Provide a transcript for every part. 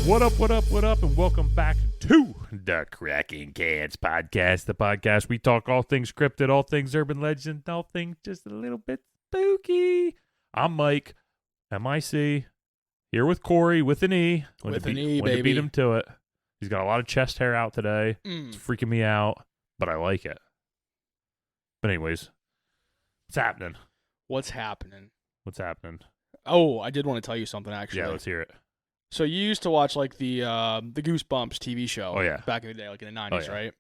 What up, and welcome back to the Cracking Cats Podcast, the podcast we talk all things cryptid, all things urban legend, all things just a little bit spooky. I'm Mike, M-I-C, here with Corey, with an E. With an When E, to baby. beat him to it. He's got a lot of chest hair out today. It's freaking me out, but I like it. But anyways, what's happening? What's happening? What's happening? Oh, I did want to tell you something, actually. Yeah, let's hear it. So you used to watch, like, the Goosebumps TV show. Oh, yeah. Back in the day, like in the 90s, Oh, yeah. right?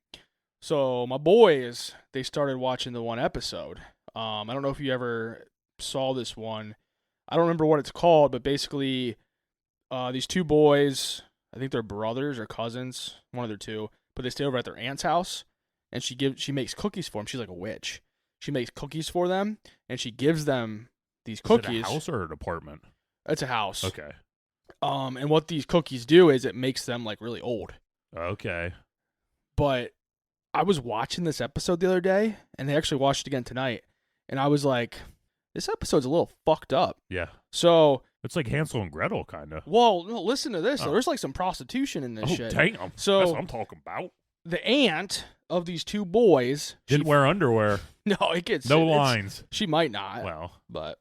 So my boys, they started watching the one episode. I don't know if you ever saw this one. I don't remember what it's called, but basically these two boys, I think they're brothers or cousins, one of their two, but they stay over at their aunt's house, and she makes cookies for them. She's like a witch. She makes cookies for them, and she gives them these cookies. Is it a house or an apartment? It's a house. Okay. And what these cookies do is it makes them like really old. Okay. But I was watching this episode the other day, and they actually watched it again tonight, and I was like, this episode's a little fucked up. Yeah. So It's like Hansel and Gretel, kind of. well, no, listen to this. Oh. There's like some prostitution in this shit. Damn. So- That's what I'm talking about. The aunt of these two boys Didn't wear underwear. no, it gets No it's- lines. She might not. Well, But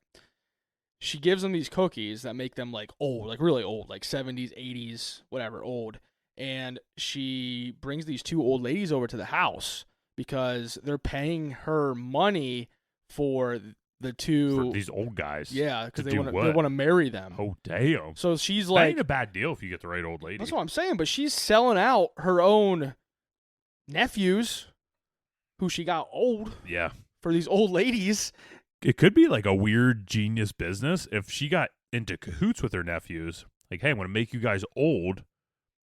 she gives them these cookies that make them like old, like really old, like 70s, 80s, whatever, old. And she brings these two old ladies over to the house because they're paying her money for the two. for these old guys. Yeah, because to they do want what? to marry them. Oh, damn. So she's That like, ain't a bad deal if you get the right old lady. that's what I'm saying. But she's selling out her own nephews, who she got old, Yeah. for these old ladies. It could be like a weird genius business if she got into cahoots with her nephews. Like, hey, I'm going to make you guys old.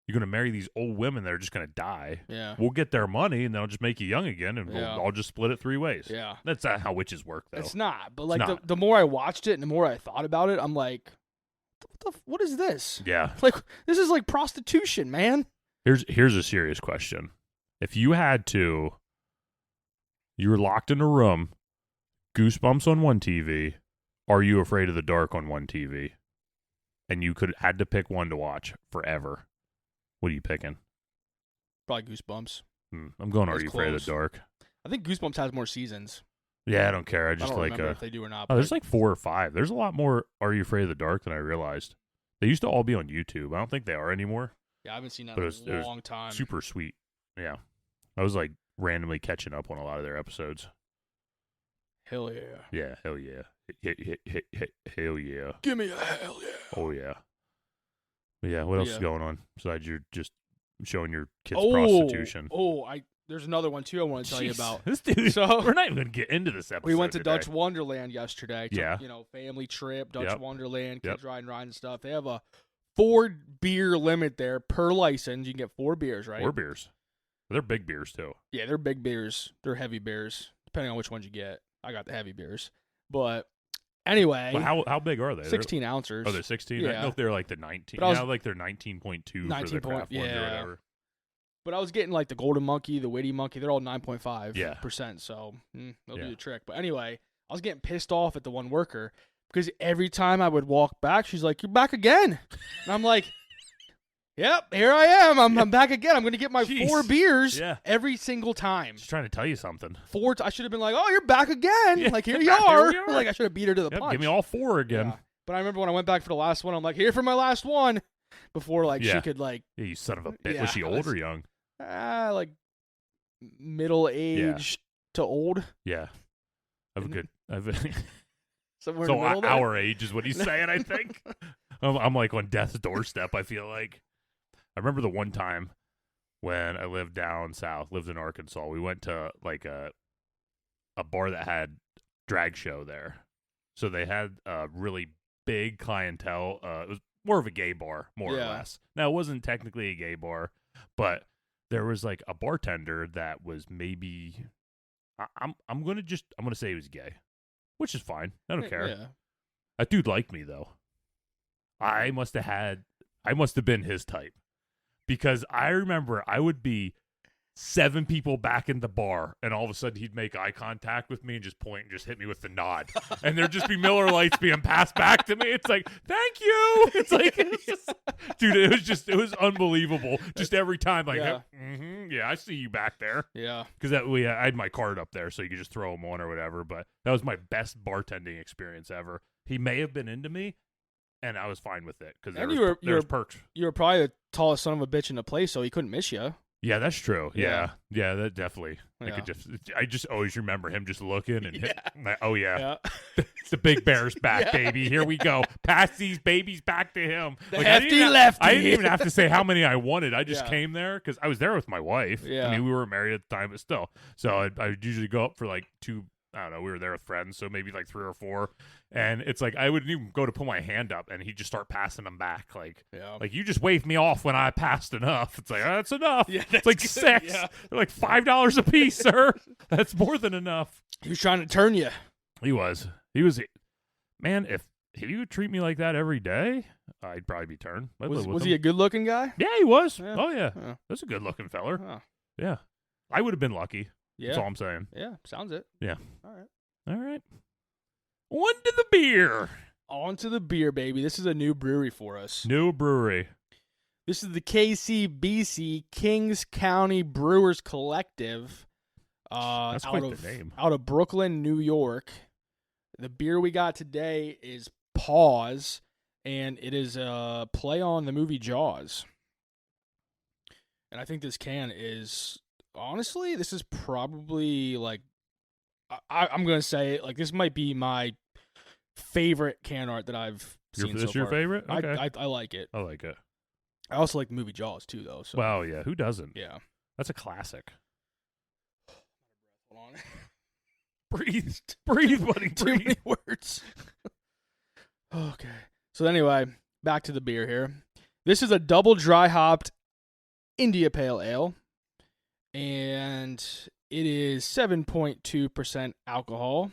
You're going to marry these old women that are just going to die. Yeah. We'll get their money, and then I'll just make you young again, and Yeah. we'll all just split it 3 ways. Yeah. That's not how witches work, though. It's not, but like not. the more I watched it and the more I thought about it, I'm like, what is this? Yeah. Like, this is like prostitution, man. Here's a serious question. If you were locked in a room, Goosebumps on one TV, Are You Afraid of the Dark on one TV, and you had to pick one to watch forever, what are you picking? Probably Goosebumps. I'm going Are That's You Afraid of close. the Dark? I think Goosebumps has more seasons. Yeah, I don't care. I I just don't like remember if they do or not. oh, there's but- like 4 or 5. There's a lot more Are You Afraid of the Dark than I realized. They used to all be on YouTube. I don't think they are anymore. yeah, I haven't seen that but in it a was long time. Super sweet. Yeah. I was like randomly catching up on a lot of their episodes. Hell yeah. Yeah, hell yeah. Hell yeah. Give me a hell yeah. Oh yeah. But yeah, what else is Yeah. going on besides you're just showing your kids prostitution? There's another one too I want to tell you Jeez, about. This dude, So- we're not even gonna get into this episode. We went to today. Dutch Wonderland yesterday. Yeah. Family trip, Dutch Yep. Wonderland, Yep. kids riding rides and stuff. They have a 4 beer limit there per license. You can get 4 beers, right? 4 beers. They're big beers too. Yeah, they're big beers. They're heavy beers, depending on which ones you get. I got the heavy beers. But anyway, Well, how big are they? 16 ounces. Oh, they're 16? I Yeah. don't know if they're like the 19. But I was- Yeah, like they're 19.2 for 19 the craft ones or yeah. whatever. But I was getting like the Golden Monkey, the Witty Monkey. They're all 9.5%. Yeah. So they'll Yeah. do the trick. But anyway, I was getting pissed off at the one worker because every time I would walk back, she's like, "You're back again." And I'm like, "Yep, here I am. I'm back again. I'm going to get my Jeez. 4 beers Yeah. every single time." Just trying to tell you something. I should have been like, "Oh, you're back again." Yeah, Like, here here you are. we are. Like, I should have beat her to the Yep, punch. give me all 4 again. Yeah. But I remember when I went back for the last one, I'm like, "Here for my last one." Before like Yeah. she could like Yeah, you son of a bitch. Yeah, Was she old or young? like middle aged to old. Yeah. I've a And- good. Somewhere So in the middle there. our age is what he's saying, I think. I'm like on death's doorstep, I feel like. I remember the one time when I lived down south, lived in Arkansas. We went to like a bar that had drag show there. So they had a really big clientele. It was more of a gay bar, more or Yeah. less. Now, it wasn't technically a gay bar, but there was like a bartender that was maybe I'm gonna say he was gay, which is fine. I don't care. Yeah. That dude liked me though. I must have been his type, because I remember I would be 7 people back in the bar, and all of a sudden he'd make eye contact with me and just point and just hit me with the nod. And there'd just be Miller Lights being passed back to me. It's like, thank you. It's like, dude, it was unbelievable. Just every time, like, Yeah. Yeah, I see you back there. Yeah. Because I had my card up there, so you could just throw them on or whatever. But that was my best bartending experience ever. He may have been into me, and I was fine with it because there was perks. You were probably the tallest son of a bitch in the place, so he couldn't miss you. Yeah, that's true. Yeah, that definitely. Yeah. I just always remember him just looking and oh Yeah. the big bear's back, baby. Here we go. Pass these babies back to him. The hefty lefty. I didn't even have to say how many I wanted. I just came there because I was there with my wife. Yeah. I mean, we were married at the time, but still. So I'd usually go up for like 2. I don't know. We were there with friends, so maybe like 3 or 4. And it's like I wouldn't even go to put my hand up, and he'd just start passing them back. Like you just waved me off when I passed enough. It's like, that's enough. Yeah, it's like good. 6. Yeah. They're like $5 a piece, sir. That's more than enough. He was trying to turn you. He was. Man, if he would treat me like that every day, I'd probably be turned. Was he a good-looking guy? Yeah, he was. Yeah. Oh, yeah. That's a good-looking feller. Oh. Yeah. I would have been lucky. Yeah. That's all I'm saying. Yeah, sounds it. Yeah. All right. On to the beer. On to the beer, baby. This is a new brewery for us. New brewery. This is the KCBC, Kings County Brewers Collective. That's quite the name. Out of Brooklyn, New York. The beer we got today is Pause, and it is a play on the movie Jaws. And I think this can is, honestly, this is probably like, I'm going to say it, like, this might be my favorite can art that I've seen so far. This your favorite? Okay. I like it. I like it. I also like the movie Jaws, too, though. So. Well, yeah. Who doesn't? Yeah. That's a classic. Hold on. Breathe, buddy, Too many words. Okay. So anyway, back to the beer here. This is a double dry hopped India Pale Ale, and it is 7.2% alcohol.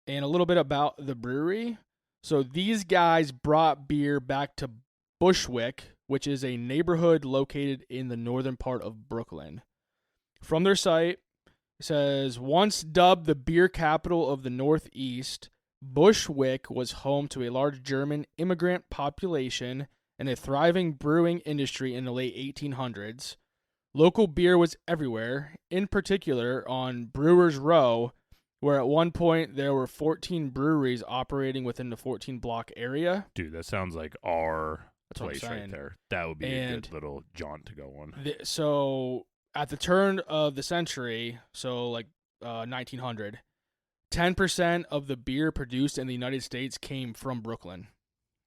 And a little bit about the brewery. So these guys brought beer back to Bushwick, which is a neighborhood located in the northern part of Brooklyn. From their site, it says, once dubbed the beer capital of the Northeast, Bushwick was home to a large German immigrant population and a thriving brewing industry in the late 1800s. Local beer was everywhere, in particular on Brewers Row, where at one point there were 14 breweries operating within the 14-block area. Dude, that sounds like our That's place right there. That would be a good little jaunt to go on. So at the turn of the century, so like 1900, 10% of the beer produced in the United States came from Brooklyn.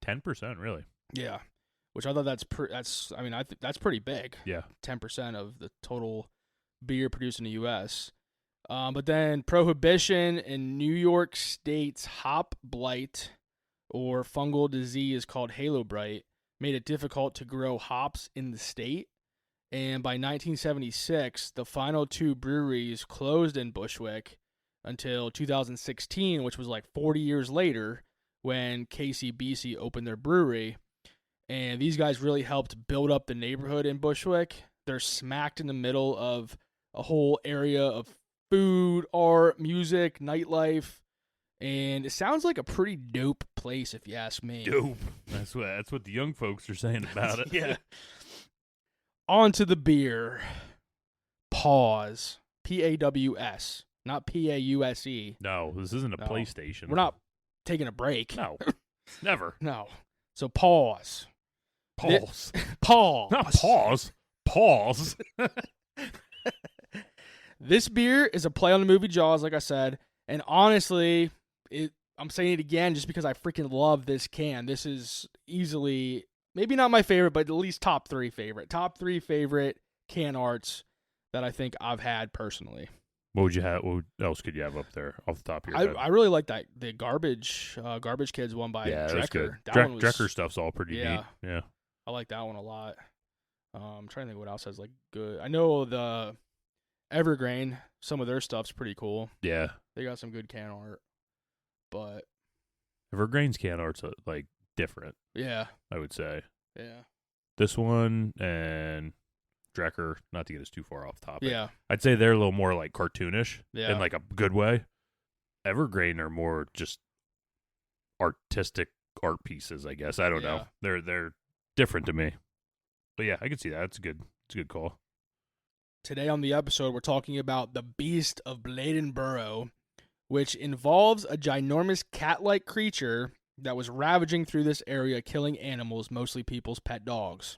10%, really? Yeah, which I thought that's pretty big. Yeah, 10% of the total beer produced in the U.S. But then Prohibition in New York State's hop blight or fungal disease called halo blight made it difficult to grow hops in the state. And by 1976, the final 2 breweries closed in Bushwick until 2016, which was like 40 years later when KCBC opened their brewery. And these guys really helped build up the neighborhood in Bushwick. They're smacked in the middle of a whole area of food, art, music, nightlife. And it sounds like a pretty dope place, if you ask me. Dope. That's what the young folks are saying about it. Yeah. On to the beer. Pause. P-A-W-S. Not P-A-U-S-E. No, this isn't a PlayStation. We're not taking a break. No. Never. No. So pause. Pause. Pause. Not pause. Pause. This beer is a play on the movie Jaws, like I said. And honestly, I'm saying it again just because I freaking love this can. This is easily, maybe not my favorite, but at least top 3 favorite. Top 3 favorite can arts that I think I've had personally. What would you have? What else could you have up there off the top of your head? I really like the Garbage Kids one by Drecker. That's good. Drecker stuff's all pretty neat. Yeah. I like that one a lot. I'm trying to think what else has like good. I know the Evergreen, some of their stuff's pretty cool. Yeah. They got some good can art. But Evergreen's can art's like different. Yeah. I would say. Yeah. This one and Drecker, not to get us too far off topic. Yeah. I'd say they're a little more like cartoonish Yeah. in like a good way. Evergreen are more just artistic art pieces, I guess. I don't know. They're different to me. But yeah, I can see that. It's a good call. Today on the episode, we're talking about the Beast of Bladenboro, which involves a ginormous cat-like creature that was ravaging through this area, killing animals, mostly people's pet dogs.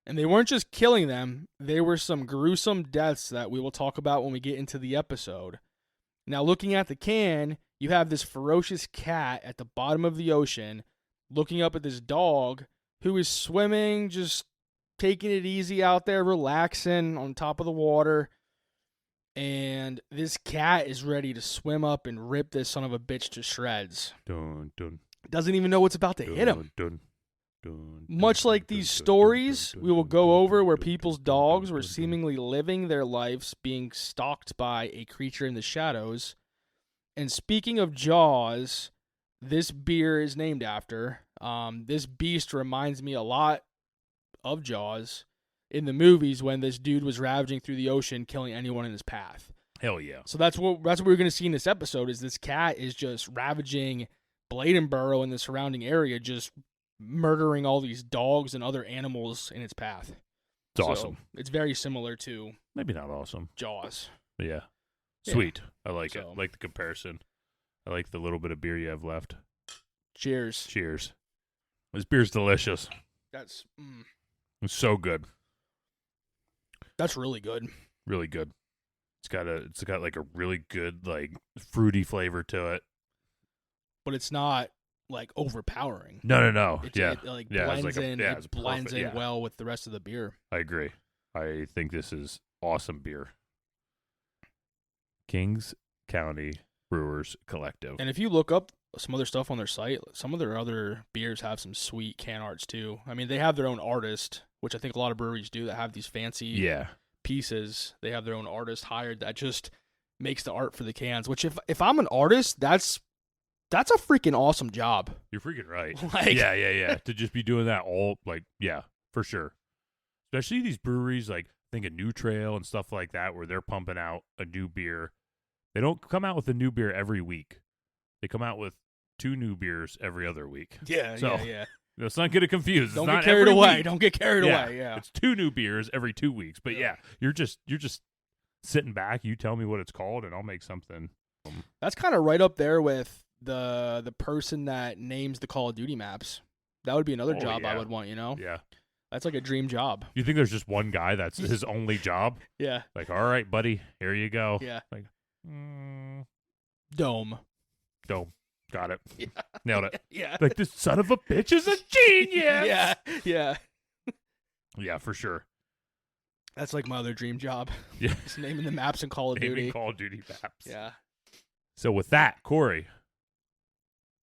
And they weren't just killing them, they were some gruesome deaths that we will talk about when we get into the episode. Now, looking at the can, you have this ferocious cat at the bottom of the ocean looking up at this dog who is swimming, just taking it easy out there, relaxing on top of the water. And this cat is ready to swim up and rip this son of a bitch to shreds. Dun, dun, Doesn't even know what's about to hit him. dun, dun, Much dun, like dun, these dun, stories dun, we will dun, go dun, over dun, where dun, people's dun, dogs dun, were dun, dun. seemingly living their lives being stalked by a creature in the shadows. And speaking of Jaws, this beer is named after. This beast reminds me a lot of Jaws in the movies when this dude was ravaging through the ocean, killing anyone in his path. Hell yeah. So that's what we're going to see in this episode is this cat is just ravaging Bladenboro and the surrounding area, just murdering all these dogs and other animals in its path. It's awesome. It's very similar to Maybe not awesome. Jaws. But yeah. Yeah. Sweet. I like it. So- I like the comparison. I like the little bit of beer you have left. Cheers. Cheers. This beer's delicious. That's It's so good. that's really good. Really good. It's got like a really good like fruity flavor to it. But it's not like overpowering. No. It, Yeah. it like Yeah, it's blends like a- in. yeah, It it's blends perfect, in yeah. well with the rest of the beer. I agree. I think this is awesome beer. Kings County Brewers Collective. And if you look up some other stuff on their site, some of their other beers have some sweet can arts too. I mean, they have their own artist, which I think a lot of breweries do that have these fancy Yeah. pieces. They have their own artist hired that just makes the art for the cans, which if I'm an artist, that's a freaking awesome job. You're freaking right. Like- yeah. To just be doing that all like, yeah, for sure. Especially these breweries like think of New Trail and stuff like that where they're pumping out a new beer. They don't come out with a new beer every week. They come out with 2 new beers every other week. Yeah, So, yeah. Let's not get it confused. Don't It's get not carried every away. week. Don't get carried away. Yeah. It's 2 new beers every 2 weeks. But Yeah. you're just sitting back. You tell me what it's called, and I'll make something. That's kind of right up there with the person that names the Call of Duty maps. That would be another Oh, job I yeah. would want, you know? Yeah. That's like a dream job. You think there's just one guy that's his only job? Yeah. Like, all right, buddy, here you go. Yeah. Like, Dome. Dome. Got it. Yeah. Nailed it. Yeah. Like, this son of a bitch is a genius. Yeah. Yeah. Yeah, for sure. That's like my other dream job. Yeah. Just naming the maps in Call of Naming Duty. Call of Duty maps. Yeah. So with that, Corey,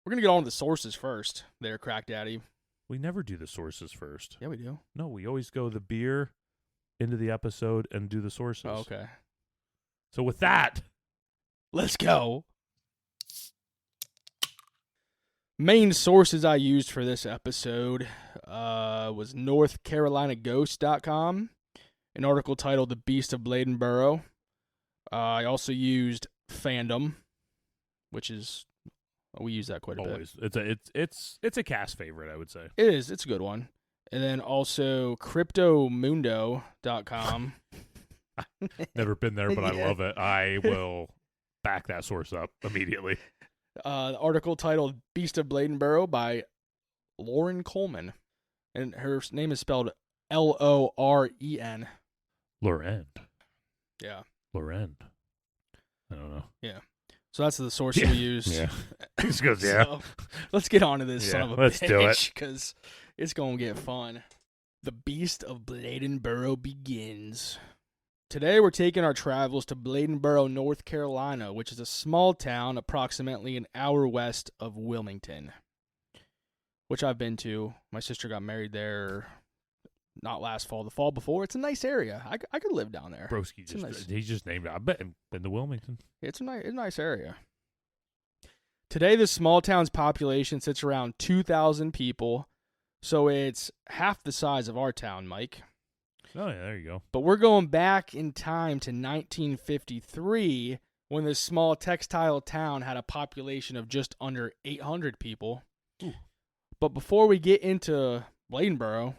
We're going to get on to the sources first there, Crack Daddy. we never do the sources first. Yeah, we do. No, we always go the beer into the episode and do the sources. Oh, okay. So with that, Let's go. Main sources I used for this episode was NorthCarolinaGhost.com, an article titled "The Beast of Bladenboro." I also used Fandom, which is we use that quite a bit. always it's a cast favorite, I would say. It is. It's a good one. And then also CryptoMundo.com. Never been there, but I Yeah. love it. I will back that source up immediately. The article titled "Beast of Bladenboro" by Lauren Coleman, and her name is spelled Loren. Laurent. Yeah. Laurent. I don't know. So that's the source we used. Yeah. Just goes, yeah. So, let's get on to this son Yeah, of a let's do it. bitch, because it's going to get fun. The Beast of Bladenboro begins. Today we're taking our travels to Bladenboro, North Carolina, which is a small town approximately an hour west of Wilmington, which I've been to. My sister got married there not last fall, the fall before. It's a nice area. I could live down there. Broski It's a nice- he just named it. I bet in the Wilmington. It's a nice area. Today, the small town's population sits around 2,000 people, so it's half the size of our town, Mike. Oh, yeah, there you go. But we're going back in time to 1953 when this small textile town had a population of just under 800 people. Ooh. But before we get into Bladenboro,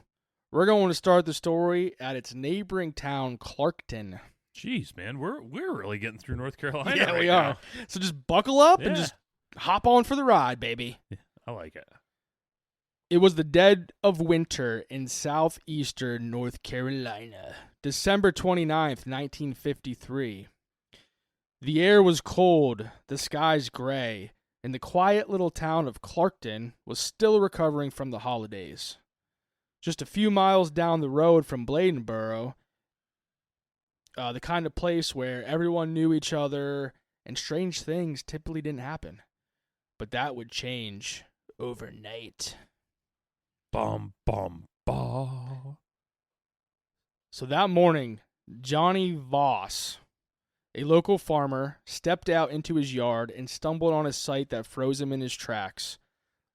we're going to start the story at its neighboring town, Clarkton. Jeez, man, we're really getting through North Carolina. Yeah, right we now. are. So just buckle up and Yeah. just hop on for the ride, baby. Yeah, I like it. It was the dead of winter in southeastern North Carolina, December 29th, 1953. The air was cold, the skies gray, and the quiet little town of Clarkton was still recovering from the holidays. Just a few miles down the road from Bladenboro, the kind of place where everyone knew each other and strange things typically didn't happen. But that would change overnight. Bum, bum, bum. So that morning, Johnny Voss, a local farmer, stepped out into his yard and stumbled on a sight that froze him in his tracks.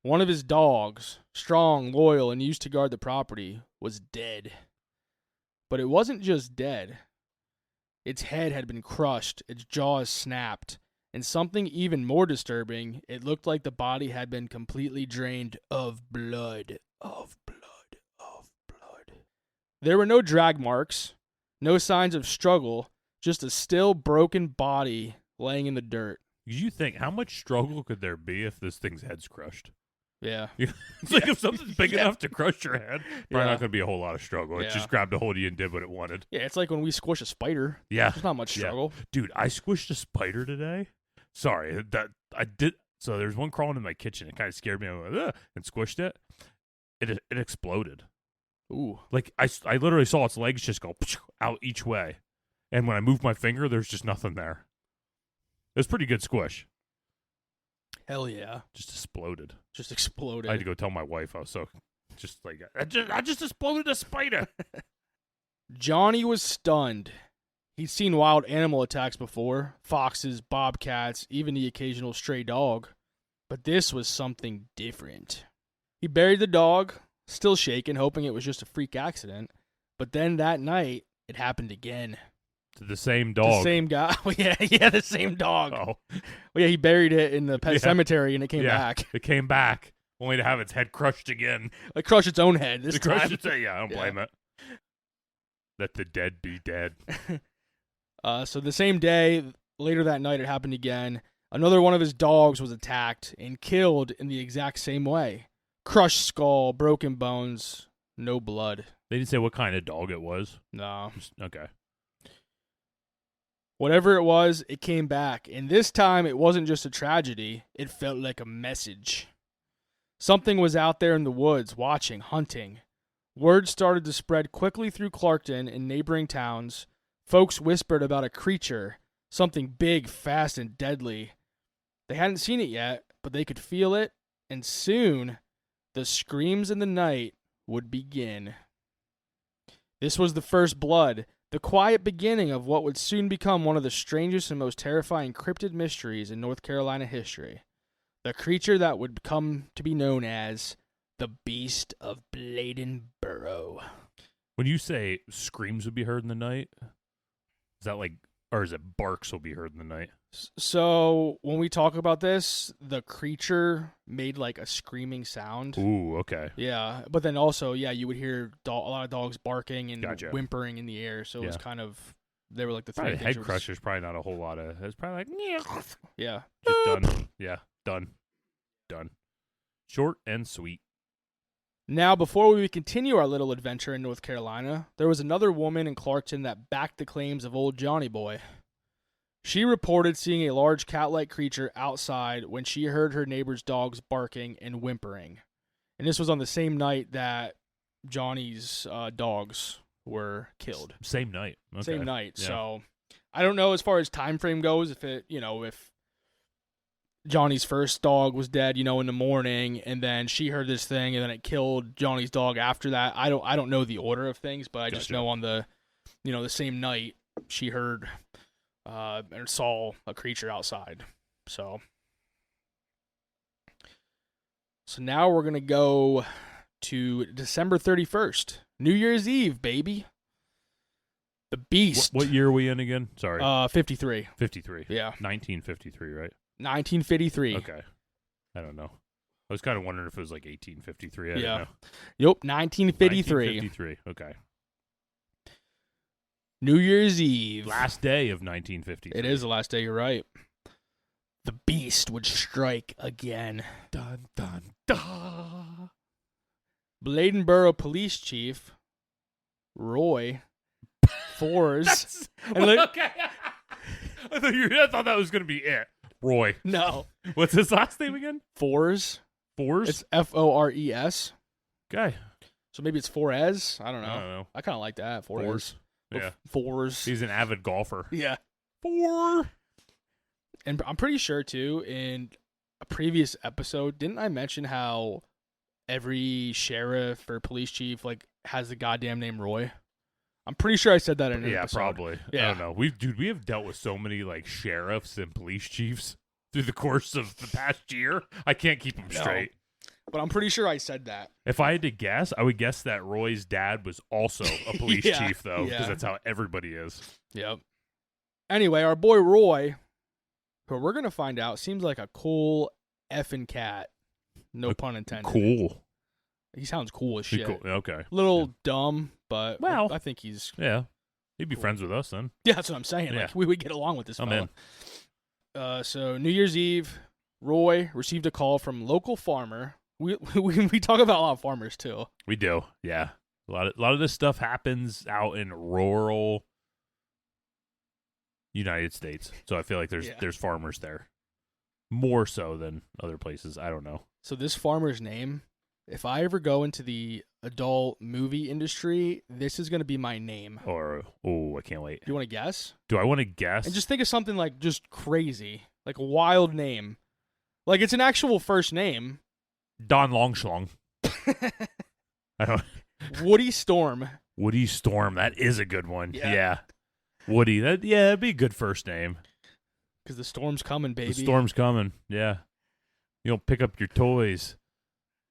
One of his dogs, strong, loyal, and used to guard the property, was dead. But it wasn't just dead. Its head had been crushed, its jaws snapped, and something even more disturbing, it looked like the body had been completely drained of blood. There were no drag marks, no signs of struggle, just a still, broken body laying in the dirt. You think, how much struggle could there be if this thing's head's crushed? Yeah. It's like if something's big enough to crush your head, probably Yeah. not going to be a whole lot of struggle. It Yeah. just grabbed a hold of you and did what it wanted. Yeah, it's like when we squish a spider. Yeah. There's not much struggle. Dude, I squished a spider today. Sorry, that I did. So there's one crawling in my kitchen. It kind of scared me. I went, "Ugh," and squished it. It exploded. Ooh. Like I literally saw its legs just go out each way, and when I moved my finger, there's just nothing there. It was a pretty good squish. Hell yeah. Just exploded. Just exploded. I had to go tell my wife. I was so just like I just exploded a spider. Johnny was stunned. He'd seen wild animal attacks before, foxes, bobcats, even the occasional stray dog. But this was something different. He buried the dog, still shaken, hoping it was just a freak accident. But then that night, it happened again. To the same dog. The same guy. yeah, the same dog. Oh, Well, yeah, he buried it in the pet Yeah. cemetery and it came Yeah. back. It came back only to have its head crushed again. It crushed its own head this To crush time. its head. Yeah, I don't blame it. Let the dead be dead. So the same day, later that night, it happened again. Another one of his dogs was attacked and killed in the exact same way. Crushed skull, broken bones, no blood. They didn't say what kind of dog it was. No. Okay. Whatever it was, it came back. And this time, it wasn't just a tragedy. It felt like a message. Something was out there in the woods, watching, hunting. Word started to spread quickly through Clarkton and neighboring towns. Folks whispered about a creature, something big, fast, and deadly. They hadn't seen it yet, but they could feel it, and soon, the screams in the night would begin. This was the first blood, the quiet beginning of what would soon become one of the strangest and most terrifying cryptid mysteries in North Carolina history. The creature that would come to be known as the Beast of Bladenboro. When you say screams would be heard in the night, is that like, or is it barks will be heard in the night? So when we talk about this, the creature made like a screaming sound. Ooh, okay. Yeah, but then also, yeah, you would hear a lot of dogs barking and Gotcha. whimpering in the air. So it was Yeah. kind of, they were like the Probably three head things. crusher's probably not a whole lot of. It's probably like Yeah. just done. Yeah, done. Short and sweet. Now, before we continue our little adventure in North Carolina, there was another woman in Clarkton that backed the claims of old Johnny Boy. She reported seeing a large cat-like creature outside when she heard her neighbor's dogs barking and whimpering. And this was on the same night that Johnny's dogs were killed. Same night. Okay. Same night. Yeah. So I don't know as far as time frame goes if it, if Johnny's first dog was dead, in the morning, and then she heard this thing, and then it killed Johnny's dog after that. I don't know the order of things, but I just Gotcha. know on the, the same night she heard and saw a creature outside. So now we're gonna go to December 31st, New Year's Eve, baby. The Beast. What year are we in again? Sorry. 53. 53. Yeah. 1953, right? 1953. Okay. I don't know. I was kind of wondering if it was like 1853. I didn't know. Yep, 1953. 1953. Okay. New Year's Eve. Last day of 1953. It is the last day, you're right. The Beast would strike again. Dun, dun, dun. Bladenboro Police Chief Roy Fors. Okay. I thought that was going to be it. Roy. No. What's his last name again? Fors. Fors? It's Fores. Okay. So maybe it's Forez. I don't know. I don't know. I kind of like that. Fors. Yeah. Fors. He's an avid golfer. Yeah. Four. And I'm pretty sure, too, in a previous episode, didn't I mention how every sheriff or police chief like has the goddamn name Roy? I'm pretty sure I said that in an episode. Probably. Yeah. I don't know. We have dealt with so many like sheriffs and police chiefs through the course of the past year. I can't keep them straight. But I'm pretty sure I said that. If I had to guess, I would guess that Roy's dad was also a police chief, though, because that's how everybody is. Yep. Anyway, our boy Roy, who we're going to find out, seems like a cool effing cat. No pun intended. Cool. He sounds cool as shit. Cool. Okay. Little dumb, but well, I think he's... Yeah. He'd be friends with us then. Yeah, that's what I'm saying. Yeah. Like, we would get along with this fella. I'm in. So, New Year's Eve, Roy received a call from local farmer. We talk about a lot of farmers, too. We do, yeah. A lot of this stuff happens out in rural United States. So I feel like there's farmers there. More so than other places. I don't know. So this farmer's name, if I ever go into the adult movie industry, this is going to be my name. I can't wait. Do you want to guess? Do I want to guess? And just think of something like just crazy, like a wild name. Like it's an actual first name. Don Longschlong. I don't. Woody Storm. Woody Storm. That is a good one. Yeah. Woody. That'd be a good first name. Because the storm's coming, baby. The storm's coming. Yeah. You'll pick up your toys.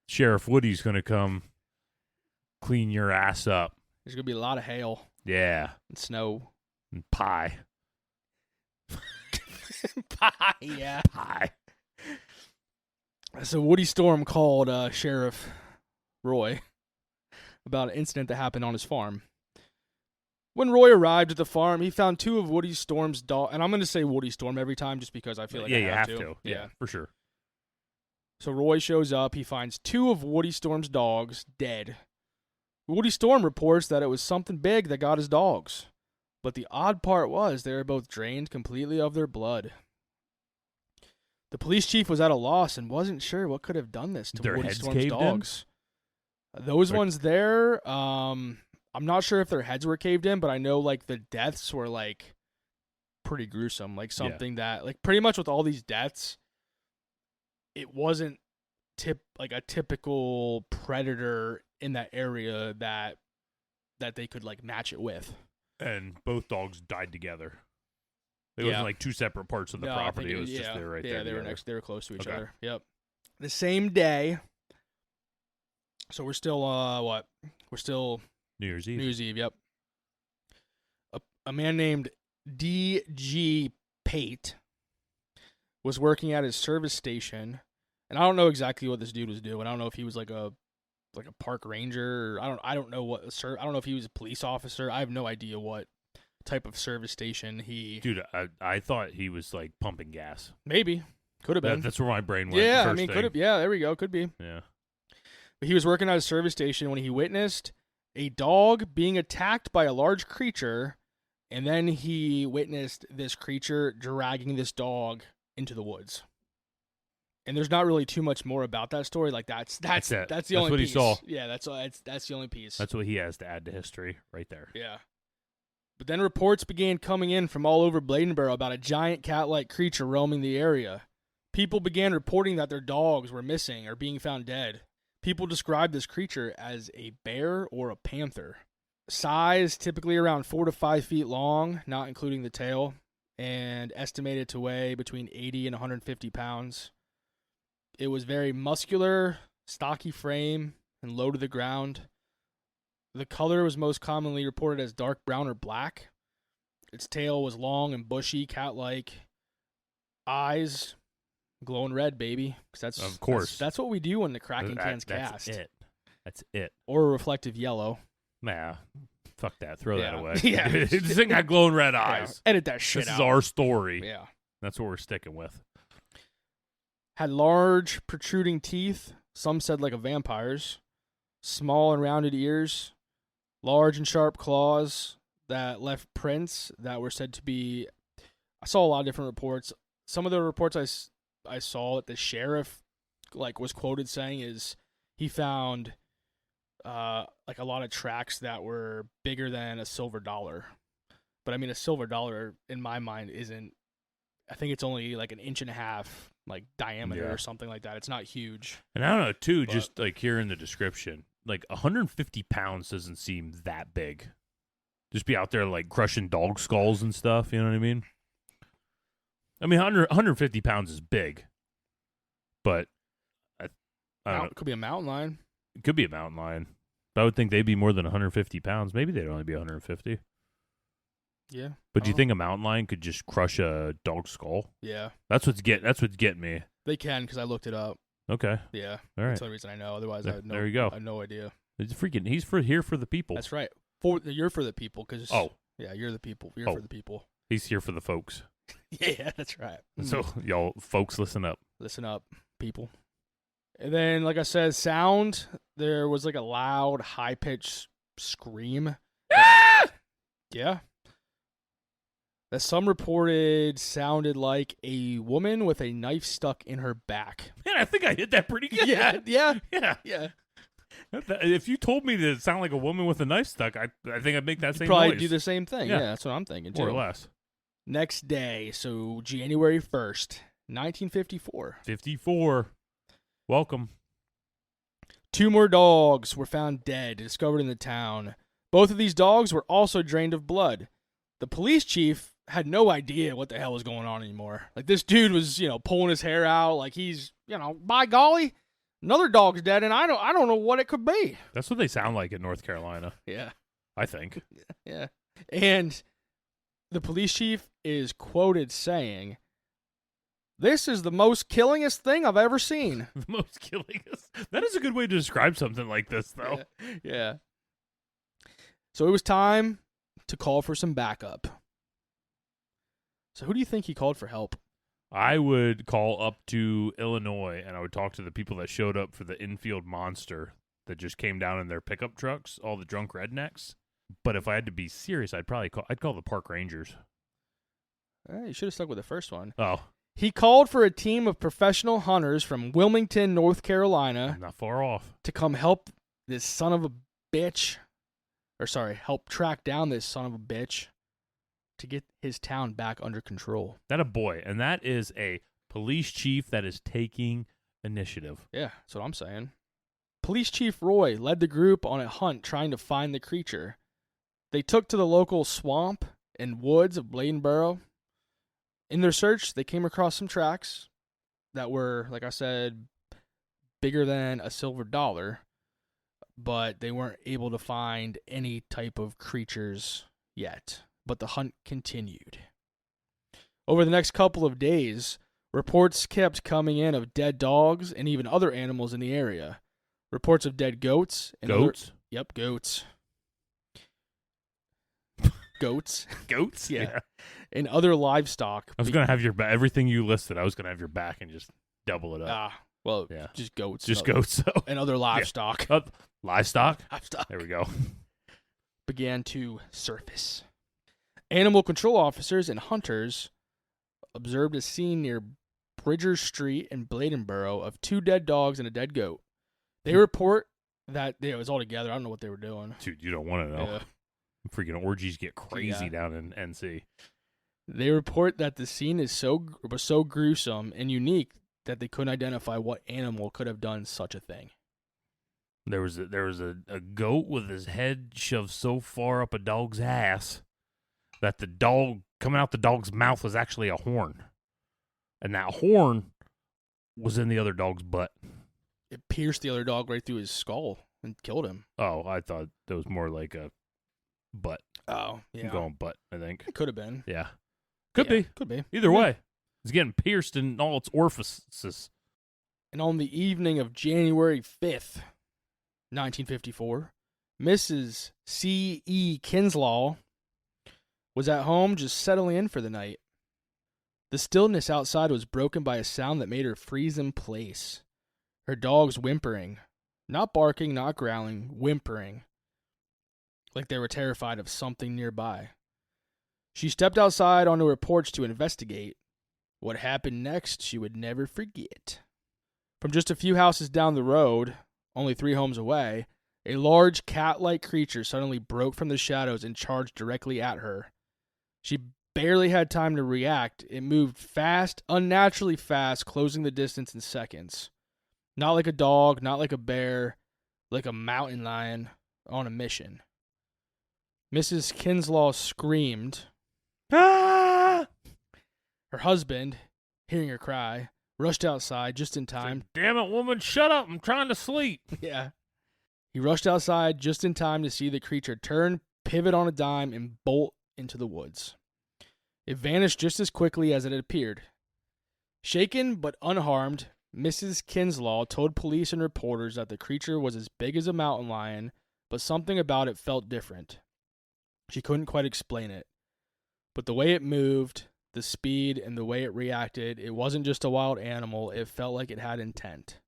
Sheriff Woody's gonna come clean your ass up. There's gonna be a lot of hail. Yeah. And snow. And pie. Pie. Yeah. Pie. So Woody Storm called Sheriff Roy about an incident that happened on his farm. When Roy arrived at the farm, he found two of Woody Storm's dogs. And I'm going to say Woody Storm every time just because I feel like I have to. Yeah, for sure. So Roy shows up. He finds two of Woody Storm's dogs dead. Woody Storm reports that it was something big that got his dogs. But the odd part was they were both drained completely of their blood. The police chief was at a loss and wasn't sure what could have done this to Woody Storm's dogs. Those ones there, I'm not sure if their heads were caved in, but I know like the deaths were like pretty gruesome. Like something that like pretty much with all these deaths, it wasn't like a typical predator in that area that they could like match it with. And both dogs died together. It wasn't like two separate parts of the property. It was just they were right there. Yeah, they were next. They were close to each Okay. other. Yep. The same day. So we're still what? We're still New Year's Eve. New Year's Eve. Yep. A man named D.G. Pate was working at his service station, and I don't know exactly what this dude was doing. I don't know if he was like a park ranger. Or I don't know what. I don't know if he was a police officer. I have no idea what type of service station he... Dude, I thought he was like pumping gas. Maybe. Could have been. That's where my brain went. Yeah, I mean, could have. Yeah, there we go. Could be. Yeah. But he was working at a service station when he witnessed a dog being attacked by a large creature, and then he witnessed this creature dragging this dog into the woods. And there's not really too much more about that story. Like that's it. That's the only what piece. he saw. Yeah, that's the only piece. That's what he has to add to history right there. Yeah. But then reports began coming in from all over Bladenboro about a giant cat-like creature roaming the area. People began reporting that their dogs were missing or being found dead. People described this creature as a bear or a panther. Size typically around 4 to 5 feet long, not including the tail, and estimated to weigh between 80 and 150 pounds. It was very muscular, stocky frame, and low to the ground. The color was most commonly reported as dark brown or black. Its tail was long and bushy, cat-like. Eyes glowing red, baby. 'Cause that's, of course. That's what we do when the Kraken can's that's cast. That's it. Or a reflective yellow. Nah, fuck that. Throw that away. Yeah. This ain't got glowing red eyes. Edit that shit This out. is our story. Yeah. That's what we're sticking with. Had large, protruding teeth. Some said like a vampire's. Small and rounded ears. Large and sharp claws that left prints that were said to be... I saw a lot of different reports. Some of the reports I saw that the sheriff was quoted saying is he found a lot of tracks that were bigger than a silver dollar. But I mean, a silver dollar in my mind isn't... I think it's only like an inch and a half diameter or something like that. It's not huge. And I don't know, too, just here in the description, 150 pounds doesn't seem that big. Just be out there crushing dog skulls and stuff, you know what I mean? I mean, 150 pounds is big, but I don't know. Could be a mountain lion. It could be a mountain lion. But I would think they'd be more than 150 pounds. Maybe they'd only be 150. Yeah. But do you think a mountain lion could just crush a dog skull? Yeah. That's what's getting me. They can, because I looked it up. Okay. Yeah. All right. That's the only reason I know. Otherwise, I There you go. I had no idea. He's here for the people. That's right. You're for the people, because yeah, you're the people. You're for the people. He's here for the folks. Yeah, that's right. So y'all folks, listen up. Listen up, people. And then, like I said, sound. There was a loud, high pitched scream. Ah! Yeah. That some reported sounded like a woman with a knife stuck in her back. Man, I think I hit that pretty good. Yeah. Yeah. If you told me to sound like a woman with a knife stuck, I think I'd make that same probably noise. Do the same thing. Yeah, that's what I'm thinking too. More or less. Next day, so January 1st, 1954. 54. Welcome. 2 more dogs were found dead, discovered in the town. Both of these dogs were also drained of blood. The police chief had no idea what the hell was going on anymore. This dude was, pulling his hair out he's, by golly, another dog's dead, and I don't know what it could be. That's what they sound like in North Carolina. Yeah. I think. Yeah. And the police chief is quoted saying, "This is the most killingest thing I've ever seen." The most killingest? That is a good way to describe something like this, though. Yeah. So it was time to call for some backup. So who do you think he called for help? I would call up to Illinois, and I would talk to the people that showed up for the infield monster that just came down in their pickup trucks, all the drunk rednecks. But if I had to be serious, I'd call the park rangers. You should have stuck with the first one. Oh. He called for a team of professional hunters from Wilmington, North Carolina. Not far off. To come help this son of a bitch. Help track down this son of a bitch to get his town back under control. That a boy. And that is a police chief that is taking initiative. Yeah, that's what I'm saying. Police Chief Roy led the group on a hunt trying to find the creature. They took to the local swamp and woods of Bladenboro. In their search, they came across some tracks that were, like I said, bigger than a silver dollar, but they weren't able to find any type of creatures yet. But the hunt continued. Over the next couple of days, reports kept coming in of dead dogs and even other animals in the area. Reports of dead goats. And goats? Yep, goats. Goats? Goats? Yeah. And other livestock. I was going to have everything you listed, I was going to have your back and just double it up. Just goats. Just goats, so. And other livestock. Yeah. Livestock? Livestock. There we go. Began to surface. Animal control officers and hunters observed a scene near Bridgers Street in Bladenboro of 2 dead dogs and a dead goat. They report that it was all together. I don't know what they were doing. Dude, you don't want to know. Yeah. Freaking orgies get crazy down in NC. They report that the scene was so gruesome and unique that they couldn't identify what animal could have done such a thing. There was a goat with his head shoved so far up a dog's ass that the dog coming out the dog's mouth was actually a horn. And that horn was in the other dog's butt. It pierced the other dog right through his skull. and killed him. Oh, I thought that was more like a butt. Oh, yeah. I'm going butt, I think. It could have been. Yeah. Could Yeah, be. Could be. Either Yeah. way. It's getting pierced in all its orifices. And on the evening of January 5th, 1954, Mrs. C.E. Kinslaw was at home just settling in for the night. The stillness outside was broken by a sound that made her freeze in place. Her dogs whimpering. Not barking, not growling, whimpering. Like they were terrified of something nearby. She stepped outside onto her porch to investigate. What happened next, she would never forget. From just a few houses down the road, only 3 homes away, a large cat-like creature suddenly broke from the shadows and charged directly at her. She barely had time to react. It moved fast, unnaturally fast, closing the distance in seconds. Not like a dog, not like a bear, like a mountain lion on a mission. Mrs. Kinslaw screamed. Ah! Her husband, hearing her cry, rushed outside just in time. Damn it, woman, shut up. I'm trying to sleep. Yeah. He rushed outside just in time to see the creature turn, pivot on a dime, and bolt into the woods. It vanished just as quickly as it had appeared. Shaken but unharmed, Mrs. Kinslaw told police and reporters that the creature was as big as a mountain lion, but something about it felt different. She couldn't quite explain it. But the way it moved, the speed, and the way it reacted, it wasn't just a wild animal, it felt like it had intent.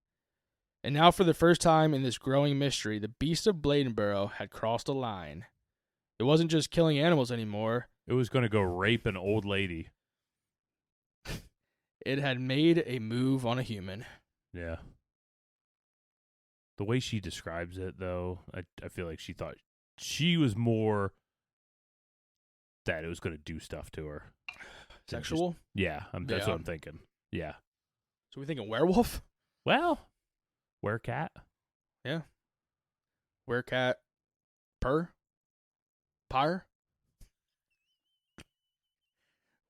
And now for the first time in this growing mystery, the Beast of Bladenboro had crossed a line. It wasn't just killing animals anymore. It was going to go rape an old lady. It had made a move on a human. Yeah. The way she describes it, though, I feel like she thought she was more that it was going to do stuff to her. Sexual? Yeah, that's what I'm thinking. Yeah. So we thinking werewolf? Well, werecat. Yeah. Werecat. Purr? Pyre?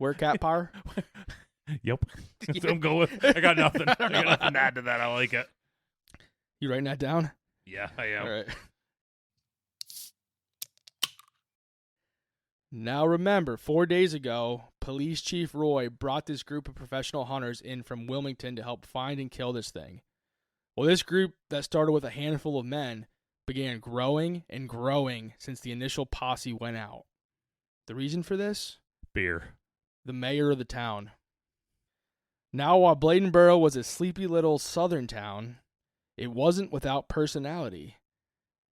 Werecat pyre? Yep. That's what I'm going with. I got nothing. I got nothing to add to that. I like it. You writing that down? Yeah, I am. All right. Now remember, 4 days ago, Police Chief Roy brought this group of professional hunters in from Wilmington to help find and kill this thing. Well, this group that started with a handful of men began growing and growing since the initial posse went out. The reason for this? Beer. The mayor of the town. Now, while Bladenboro was a sleepy little southern town, it wasn't without personality.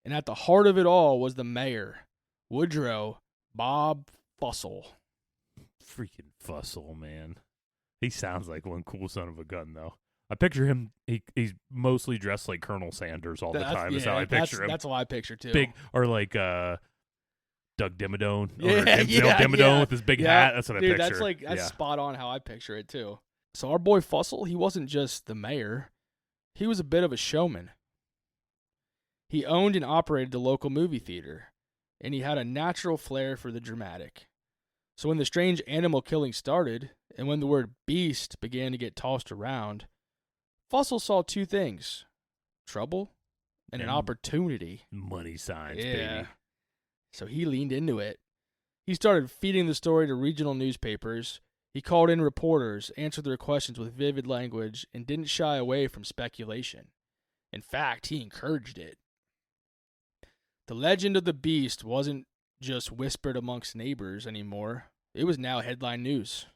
And at the heart of it all was the mayor, Woodrow Bob Fussell. Freaking Fussell, man. He sounds like one cool son of a gun, though. I picture him, he's mostly dressed like Colonel Sanders all the time, is how I picture him. That's what I picture, too. Big, or like Doug Dimmadome, Yeah, or Denzel Dimmadome with his big hat. That's what I picture. That's spot on how I picture it, too. So our boy Fussell, he wasn't just the mayor. He was a bit of a showman. He owned and operated the local movie theater, and he had a natural flair for the dramatic. So when the strange animal killing started, and when the word beast began to get tossed around, Fussell saw 2 things: trouble and an opportunity. Money signs, baby. So he leaned into it. He started feeding the story to regional newspapers. He called in reporters, answered their questions with vivid language, and didn't shy away from speculation. In fact, he encouraged it. The legend of the beast wasn't just whispered amongst neighbors anymore. It was now headline news.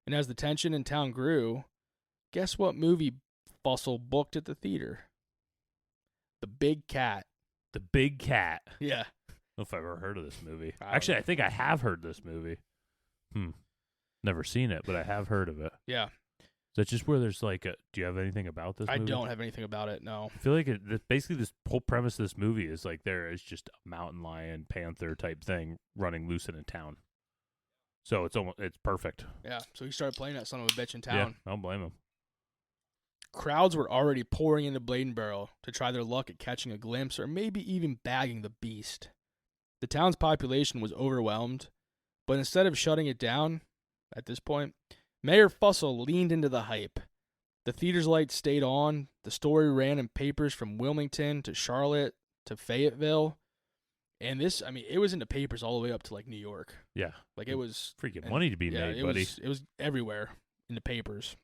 And as the tension in town grew, guess what movie Fussell booked at the theater? The Big Cat. The Big Cat. Yeah. I don't know if I've ever heard of this movie. Actually, I think I have heard this movie. Never seen it, but I have heard of it. Yeah. Is that just where there's like a... Do you have anything about this movie? I don't have anything about it, no. I feel like basically this whole premise of this movie is like there is just a mountain lion, panther type thing running loose in a town. So it's perfect. Yeah, so he started playing that son of a bitch in town. Yeah, I don't blame him. Crowds were already pouring into Bladenboro to try their luck at catching a glimpse or maybe even bagging the beast. The town's population was overwhelmed, but instead of shutting it down at this point, Mayor Fussell leaned into the hype. The theater's lights stayed on. The story ran in papers from Wilmington to Charlotte to Fayetteville. And this, I mean, it was in the papers all the way up to, like, New York. Yeah. Like, it was... Freaking money to be made, buddy. It was everywhere in the papers.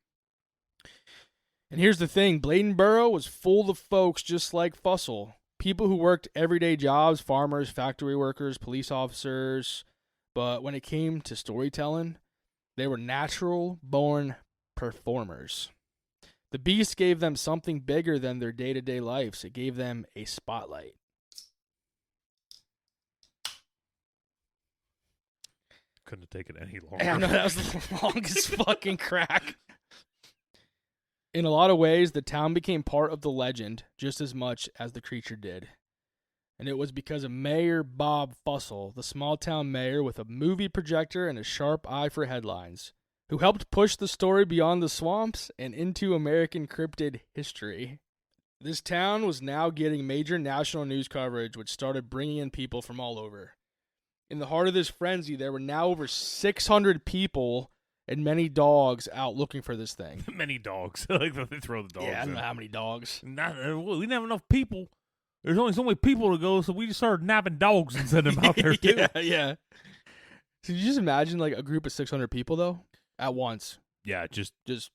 And here's the thing. Bladenboro was full of folks just like Fussell. People who worked everyday jobs, farmers, factory workers, police officers. But when it came to storytelling, they were natural-born performers. The Beast gave them something bigger than their day-to-day lives. It gave them a spotlight. Couldn't have taken any longer. I know, that was the longest fucking crack. In a lot of ways, the town became part of the legend just as much as the creature did. And it was because of Mayor Bob Fussell, the small-town mayor with a movie projector and a sharp eye for headlines, who helped push the story beyond the swamps and into American cryptid history. This town was now getting major national news coverage, which started bringing in people from all over. In the heart of this frenzy, there were now over 600 people and many dogs out looking for this thing. Many dogs. Like they throw the dogs Yeah, I don't in. know how many dogs. We didn't have enough people. There's only so many people to go, so we just started nabbing dogs and sending them out there, too. Yeah. So you just imagine, like, a group of 600 people, though, at once? Yeah, just it's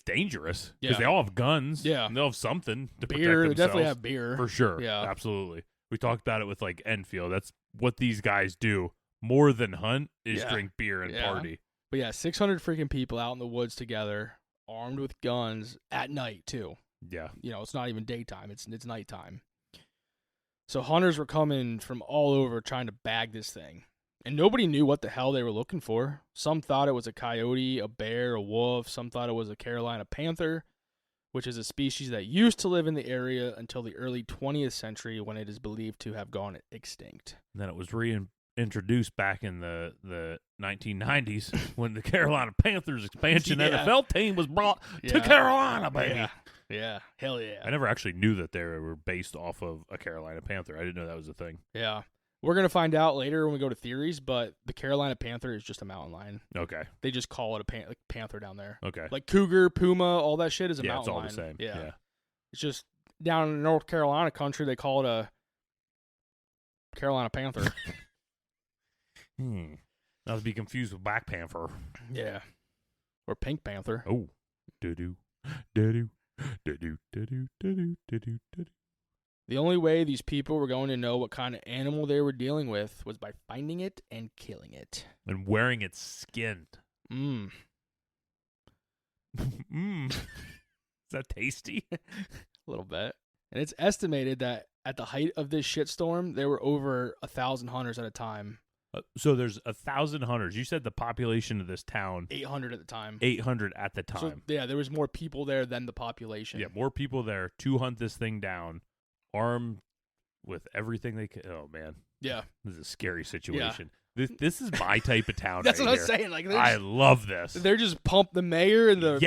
dangerous. Yeah. Because they all have guns. Yeah. And they'll have something to protect Beer, they themselves. definitely have beer. For sure. Yeah. Absolutely. We talked about it with, like, Enfield. That's what these guys do. More than hunt is drink beer and party. But yeah, 600 freaking people out in the woods together, armed with guns at night, too. Yeah. You know, it's not even daytime. It's nighttime. So hunters were coming from all over trying to bag this thing. And nobody knew what the hell they were looking for. Some thought it was a coyote, a bear, a wolf. Some thought it was a Carolina panther, which is a species that used to live in the area until the early 20th century when it is believed to have gone extinct. And then it was reintroduced back in the 1990s when the Carolina Panthers expansion NFL team was brought to Carolina, baby. Yeah. Hell yeah. I never actually knew that they were based off of a Carolina Panther. I didn't know that was a thing. Yeah. We're going to find out later when we go to theories, but the Carolina Panther is just a mountain lion. Okay. They just call it a panther down there. Okay. Like cougar, puma, all that shit is a mountain lion. It's all the same. Yeah. It's just down in North Carolina country, they call it a Carolina Panther. Not to be confused with Black Panther. Yeah. Or Pink Panther. Oh. Do-do. Do-do. Do-do. Do-do. Do-do. Do-do. Do-do. The only way these people were going to know what kind of animal they were dealing with was by finding it and killing it. And wearing its skin. Mmm. Is that tasty? A little bit. And it's estimated that at the height of this shitstorm, there were over 1,000 hunters at a time. So there's 1,000 hunters. You said the population of this town. 800 at the time. 800 at the time. So, yeah, there was more people there than the population. Yeah, more people there to hunt this thing down, armed with everything they could. Oh, man. Yeah. This is a scary situation. This is my type of town. That's right what here. I'm saying. Like, I love this. They're just pumped. The mayor and the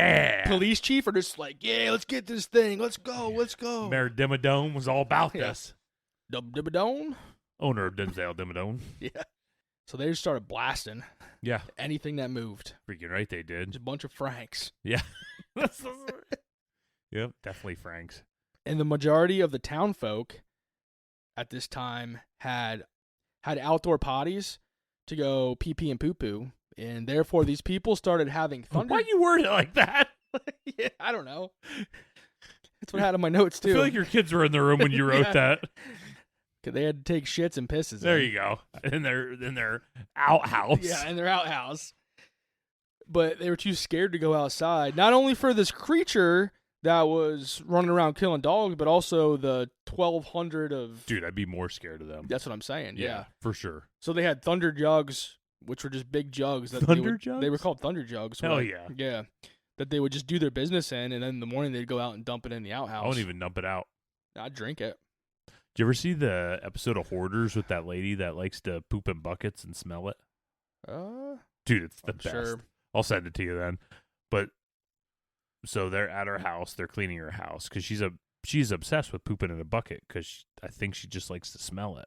police police chief are just like, yeah, let's get this thing. Let's go. Let's go. Mayor Dimmadome was all about this. Dub-dibba-done? Owner of Denzel Dimmadome. Yeah. So they just started blasting. Yeah. Anything that moved. Freaking right they did. Just a bunch of Franks. Yeah. Yep, definitely Franks. And the majority of the town folk at this time had outdoor potties to go pee-pee and poo-poo. And therefore, these people started having thunder. Why you word it like that? Yeah, I don't know. That's what I had in my notes, too. I feel like your kids were in the room when you wrote that. They had to take shits and pisses. There you go. In their outhouse. Yeah, in their outhouse. But they were too scared to go outside. Not only for this creature that was running around killing dogs, but also the 1,200 of... Dude, I'd be more scared of them. That's what I'm saying, yeah. For sure. So they had thunder jugs, which were just big jugs. Jugs? They were called thunder jugs. Hell yeah. Yeah. That they would just do their business in, and then in the morning they'd go out and dump it in the outhouse. I won't even dump it out. I'd drink it. Did you ever see the episode of Hoarders with that lady that likes to poop in buckets and smell it? Dude, it's the best. Sure. I'll send it to you then. But so they're at her house. They're cleaning her house because she's obsessed with pooping in a bucket because I think she just likes to smell it.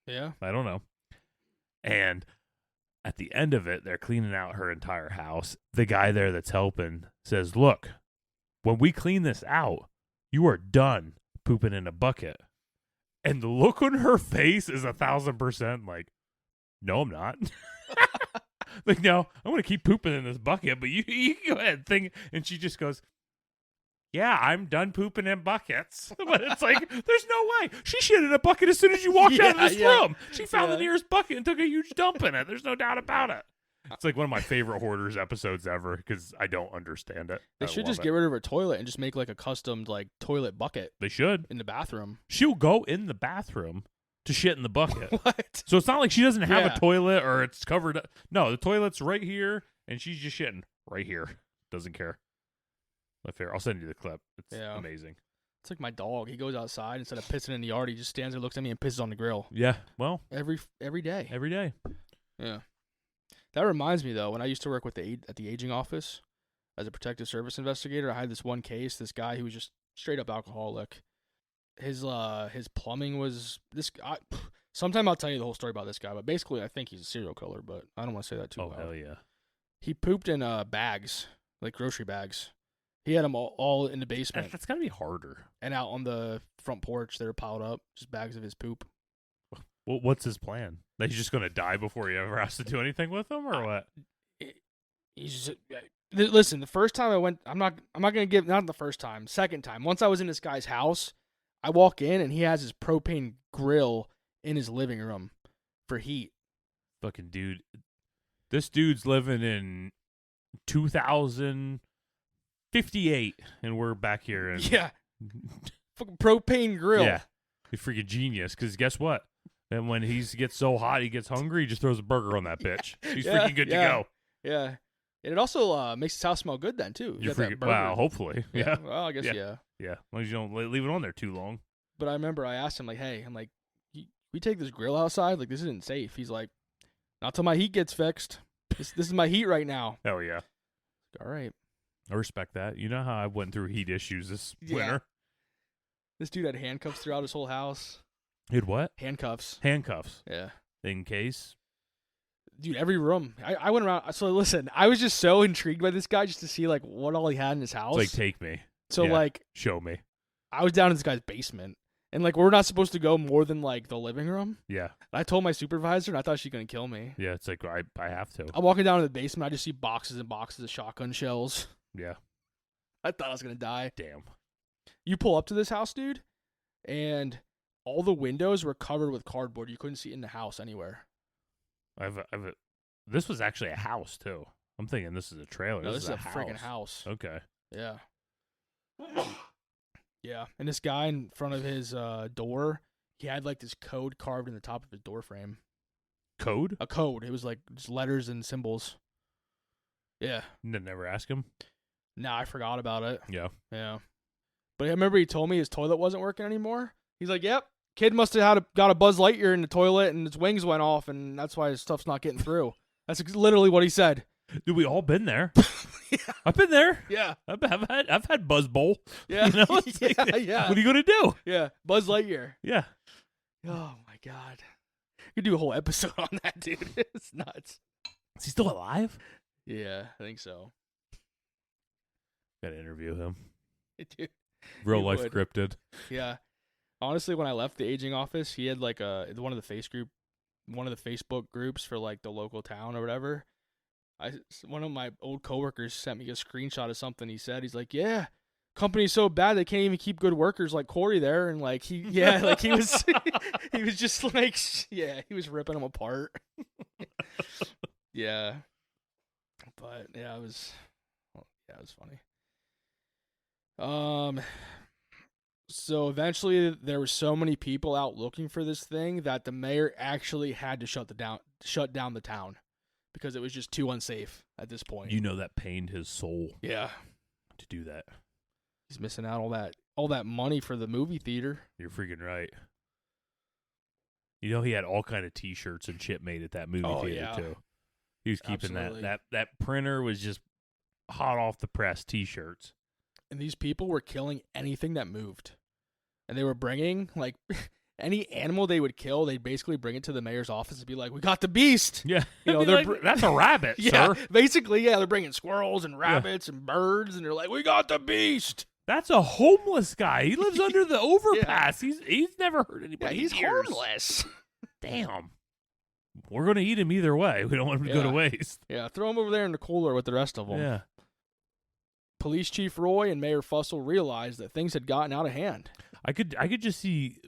Yeah. I don't know. And at the end of it, they're cleaning out her entire house. The guy there that's helping says, "Look, when we clean this out, you are done pooping in a bucket. And the look on her face is 1,000% like, no, I'm not. Like, no, I'm going to keep pooping in this bucket, but you go ahead and and she just goes, yeah, I'm done pooping in buckets. But it's like, there's no way. She shit in a bucket as soon as you walked out of this room. She found the nearest bucket and took a huge dump in it. There's no doubt about it. It's like one of my favorite Hoarders episodes ever because I don't understand it. They should just get rid of her toilet and just make like a custom like toilet bucket. They should. In the bathroom. She'll go in the bathroom to shit in the bucket. What? So it's not like she doesn't have a toilet or it's covered. No, the toilet's right here and she's just shitting right here. Doesn't care. I'll send you the clip. It's amazing. It's like my dog. He goes outside instead of pissing in the yard. He just stands there, looks at me, and pisses on the grill. Yeah, well, every day. Every day. Yeah. That reminds me though, when I used to work with at the aging office as a protective service investigator, I had this one case. This guy who was just straight up alcoholic. His plumbing was this guy. Sometime I'll tell you the whole story about this guy, but basically I think he's a serial killer. But I don't want to say that too loud. Oh hell yeah. He pooped in bags, like grocery bags. He had them all in the basement. That's got to be harder. And out on the front porch, they were piled up, just bags of his poop. Well, what's his plan? That he's just going to die before he ever has to do anything with them, or what? Listen, the first time I went, I'm not going to give, not the first time, second time. Once I was in this guy's house, I walk in and he has his propane grill in his living room for heat. Fucking dude. This dude's living in 2058, and we're back here. And yeah. Fucking propane grill. Yeah. He's freaking genius, because guess what? And when he gets so hot, he gets hungry, he just throws a burger on that bitch. He's freaking good to go. Yeah. And it also makes his house smell good then, too. You're freaking, wow, hopefully. Yeah. Well, I guess, yeah. Yeah. As long as you don't leave it on there too long. But I remember I asked him, like, hey, I'm like, we take this grill outside? Like, this isn't safe. He's like, not till my heat gets fixed. This is my heat right now. Hell yeah. All right. I respect that. You know how I went through heat issues this winter? This dude had handcuffs throughout his whole house. He had what? Handcuffs. Yeah. In case? Dude, every room. I went around. So listen, I was just so intrigued by this guy just to see like what all he had in his house. It's like, take me. So like, show me. I was down in this guy's basement. And like, we're not supposed to go more than like the living room. Yeah. I told my supervisor and I thought she was going to kill me. Yeah, it's like, I have to. I'm walking down to the basement. I just see boxes and boxes of shotgun shells. Yeah. I thought I was going to die. Damn. You pull up to this house, dude, and all the windows were covered with cardboard. You couldn't see in the house anywhere. This was actually a house, too. I'm thinking this is a trailer. No, this is a house. freaking house. Okay. Yeah. Yeah. And this guy in front of his door, he had like this code carved in the top of his door frame. Code? A code. It was like just letters and symbols. Yeah. Didn't never ask him? Nah, I forgot about it. Yeah. Yeah. But I remember he told me his toilet wasn't working anymore. He's like, yep, kid must have got a Buzz Lightyear in the toilet and his wings went off and that's why his stuff's not getting through. That's literally what he said. Dude, we all been there. Yeah. I've been there. Yeah. I've had Buzz Bowl. Yeah. You know? Yeah. What are you going to do? Yeah. Buzz Lightyear. Yeah. Oh, my God. You could do a whole episode on that, dude. It's nuts. Is he still alive? Yeah, I think so. Gotta interview him. Dude, Real life scripted. Yeah. Honestly, when I left the aging office, he had like one of the Facebook groups for like the local town or whatever. One of my old coworkers sent me a screenshot of something he said. He's like, yeah, company's so bad they can't even keep good workers like Corey there. And like he was he was just like, yeah, he was ripping them apart. Yeah. But yeah, it was funny. So eventually there were so many people out looking for this thing that the mayor actually had to shut down the town because it was just too unsafe at this point. You know that pained his soul. Yeah. To do that. He's missing out all that money for the movie theater. You're freaking right. You know he had all kind of t-shirts and shit made at that movie theater too. He was keeping that printer was just hot off the press t-shirts. And these people were killing anything that moved. And they were bringing like any animal they would kill, they'd basically bring it to the mayor's office and be like, "We got the beast." Yeah. You know, They're that's a rabbit, yeah, sir. basically, yeah, they're bringing squirrels and rabbits and birds, and they're like, "We got the beast." That's a homeless guy. He lives under the overpass. He's never hurt anybody. Yeah, he's in years. harmless. Damn. We're going to eat him either way. We don't want him to go to waste. Yeah, throw him over there in the cooler with the rest of them. Yeah. Police Chief Roy and Mayor Fussell realized that things had gotten out of hand. I could just see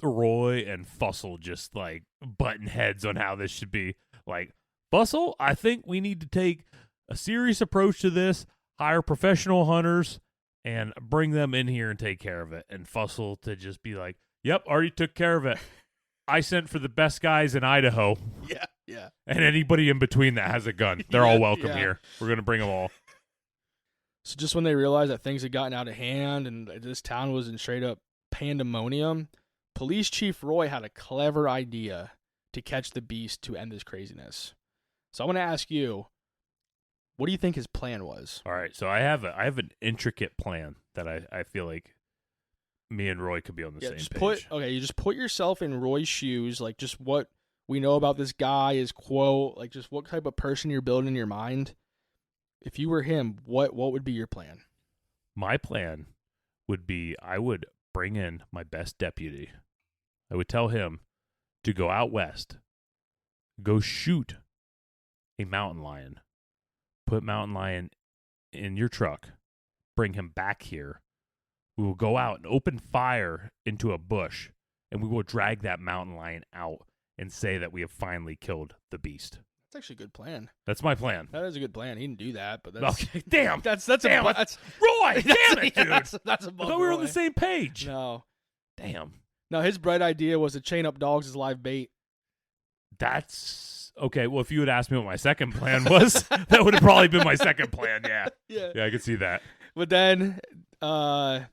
Roy and Fussell just like butting heads on how this should be. Like, Fussell, I think we need to take a serious approach to this, hire professional hunters, and bring them in here and take care of it. And Fussell to just be like, "Yep, already took care of it. I sent for the best guys in Idaho." Yeah. And anybody in between that has a gun. They're all welcome here. We're going to bring them all. So just when they realized that things had gotten out of hand and this town was in straight up pandemonium, Police Chief Roy had a clever idea to catch the beast to end this craziness. So I want to ask you, what do you think his plan was? All right, so I have an intricate plan that I feel like me and Roy could be on the same page. You just put yourself in Roy's shoes, like just what we know about this guy, his quote, like just what type of person you're building in your mind. If you were him, what would be your plan? My plan would be I would bring in my best deputy. I would tell him to go out west, go shoot a mountain lion, put mountain lion in your truck, bring him back here. We will go out and open fire into a bush, and we will drag that mountain lion out and say that we have finally killed the beast. That's actually a good plan. That's my plan. That is a good plan. He didn't do that, but that's okay. Damn. That's Roy. Damn it, dude. That's I thought we were on the same page. No. Damn. No, his bright idea was to chain up dogs as live bait. That's okay. Well, if you had asked me what my second plan was, that would have probably been my second plan. Yeah. Yeah, I could see that. But then, the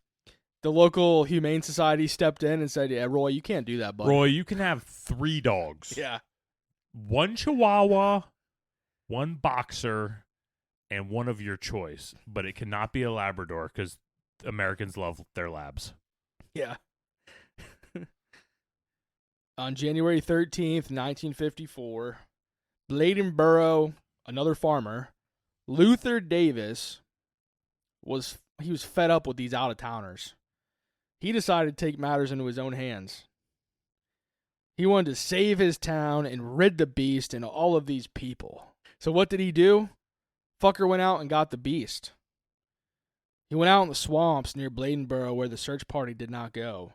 local humane society stepped in and said, "Yeah, Roy, you can't do that, buddy. Roy, you can have 3 dogs. Yeah. 1 Chihuahua, 1 boxer, and 1 of your choice. But it cannot be a Labrador because Americans love their labs." Yeah. On January 13th, 1954, Bladenboro, another farmer, Luther Davis, was fed up with these out-of-towners. He decided to take matters into his own hands. He wanted to save his town and rid the beast and all of these people. So what did he do? Fucker went out and got the beast. He went out in the swamps near Bladenboro where the search party did not go.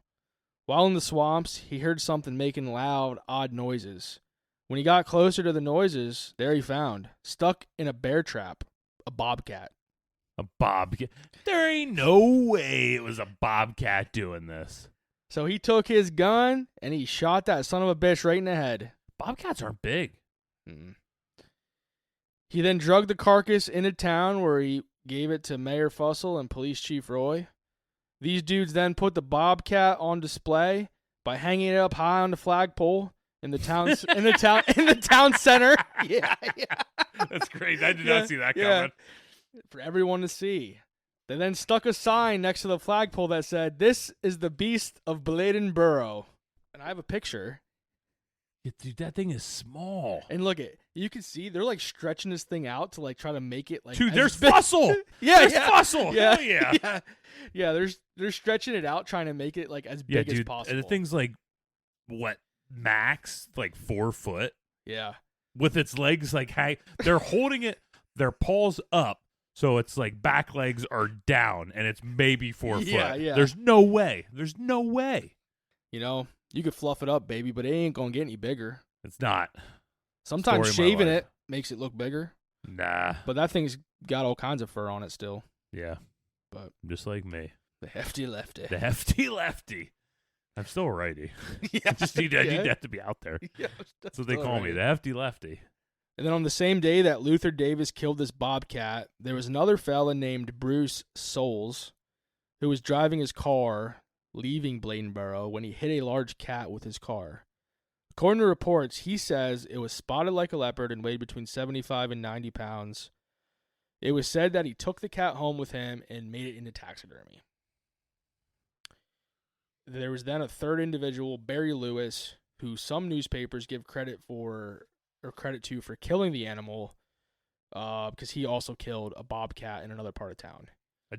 While in the swamps, he heard something making loud, odd noises. When he got closer to the noises, there he found, stuck in a bear trap, a bobcat. A bobcat? There ain't no way it was a bobcat doing this. So he took his gun and he shot that son of a bitch right in the head. Bobcats aren't big. Mm-mm. He then dragged the carcass into town where he gave it to Mayor Fussell and Police Chief Roy. These dudes then put the bobcat on display by hanging it up high on the flagpole in the town center. Yeah. That's crazy. I did not see that coming. For everyone to see. They then stuck a sign next to the flagpole that said, "This is the Beast of Bladenboro." And I have a picture. Yeah, dude, that thing is small. And look you can see they're like stretching this thing out to like try to make it like. Dude, there's Fussell. There's Fussell. Yeah, Hell yeah. Yeah, they're stretching it out trying to make it like as big as possible. And the thing's like what, max like 4 foot? Yeah. With its legs like they're holding it, their paws up. So it's like back legs are down and it's maybe 4 foot. Yeah. There's no way. You know, you could fluff it up, baby, but it ain't going to get any bigger. It's not. Sometimes shaving it makes it look bigger. Nah. But that thing's got all kinds of fur on it still. Yeah. But just like me. The hefty lefty. The hefty lefty. I'm still a righty. Yeah. I just need that to be out there. Yeah, that's what they call me, the hefty lefty. And then on the same day that Luther Davis killed this bobcat, there was another fella named Bruce Souls who was driving his car leaving Bladenboro when he hit a large cat with his car. According to reports, he says it was spotted like a leopard and weighed between 75 and 90 pounds. It was said that he took the cat home with him and made it into taxidermy. there was then a third individual, Barry Lewis, who some newspapers give credit to for killing the animal, because he also killed a bobcat in another part of town.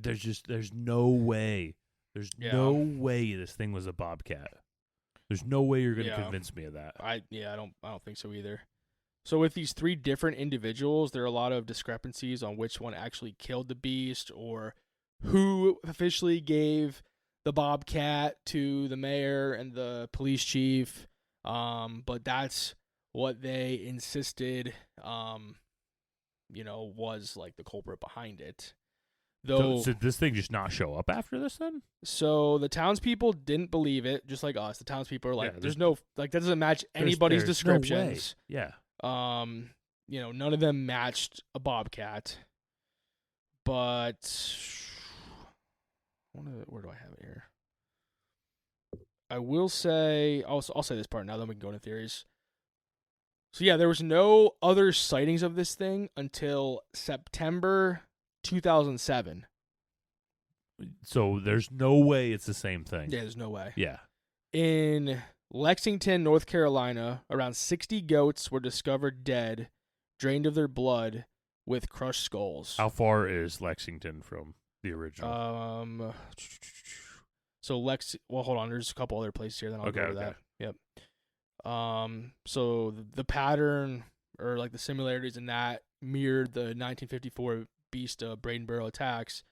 There's no way. There's no way this thing was a bobcat. There's no way you're going to convince me of that. I don't think so either. So with these three different individuals, there are a lot of discrepancies on which one actually killed the beast or who officially gave the bobcat to the mayor and the police chief. But that's what they insisted, was like the culprit behind it. Though, so did this thing just not show up after this then? So the townspeople didn't believe it, just like us. The townspeople are like, there's no, like, that doesn't match anybody's descriptions. No way. Yeah. None of them matched a bobcat. But where do I have it here? I will say, I'll say this part now, then we can go into theories. So yeah, there was no other sightings of this thing until September 2007. So there's no way it's the same thing. Yeah, there's no way. Yeah. In Lexington, North Carolina, around 60 goats were discovered dead, drained of their blood, with crushed skulls. How far is Lexington from the original? Well, hold on. There's a couple other places here. Then I'll go to that. Yep. So the pattern or like the similarities in that mirrored the 1954 Beast of Bladenboro attacks.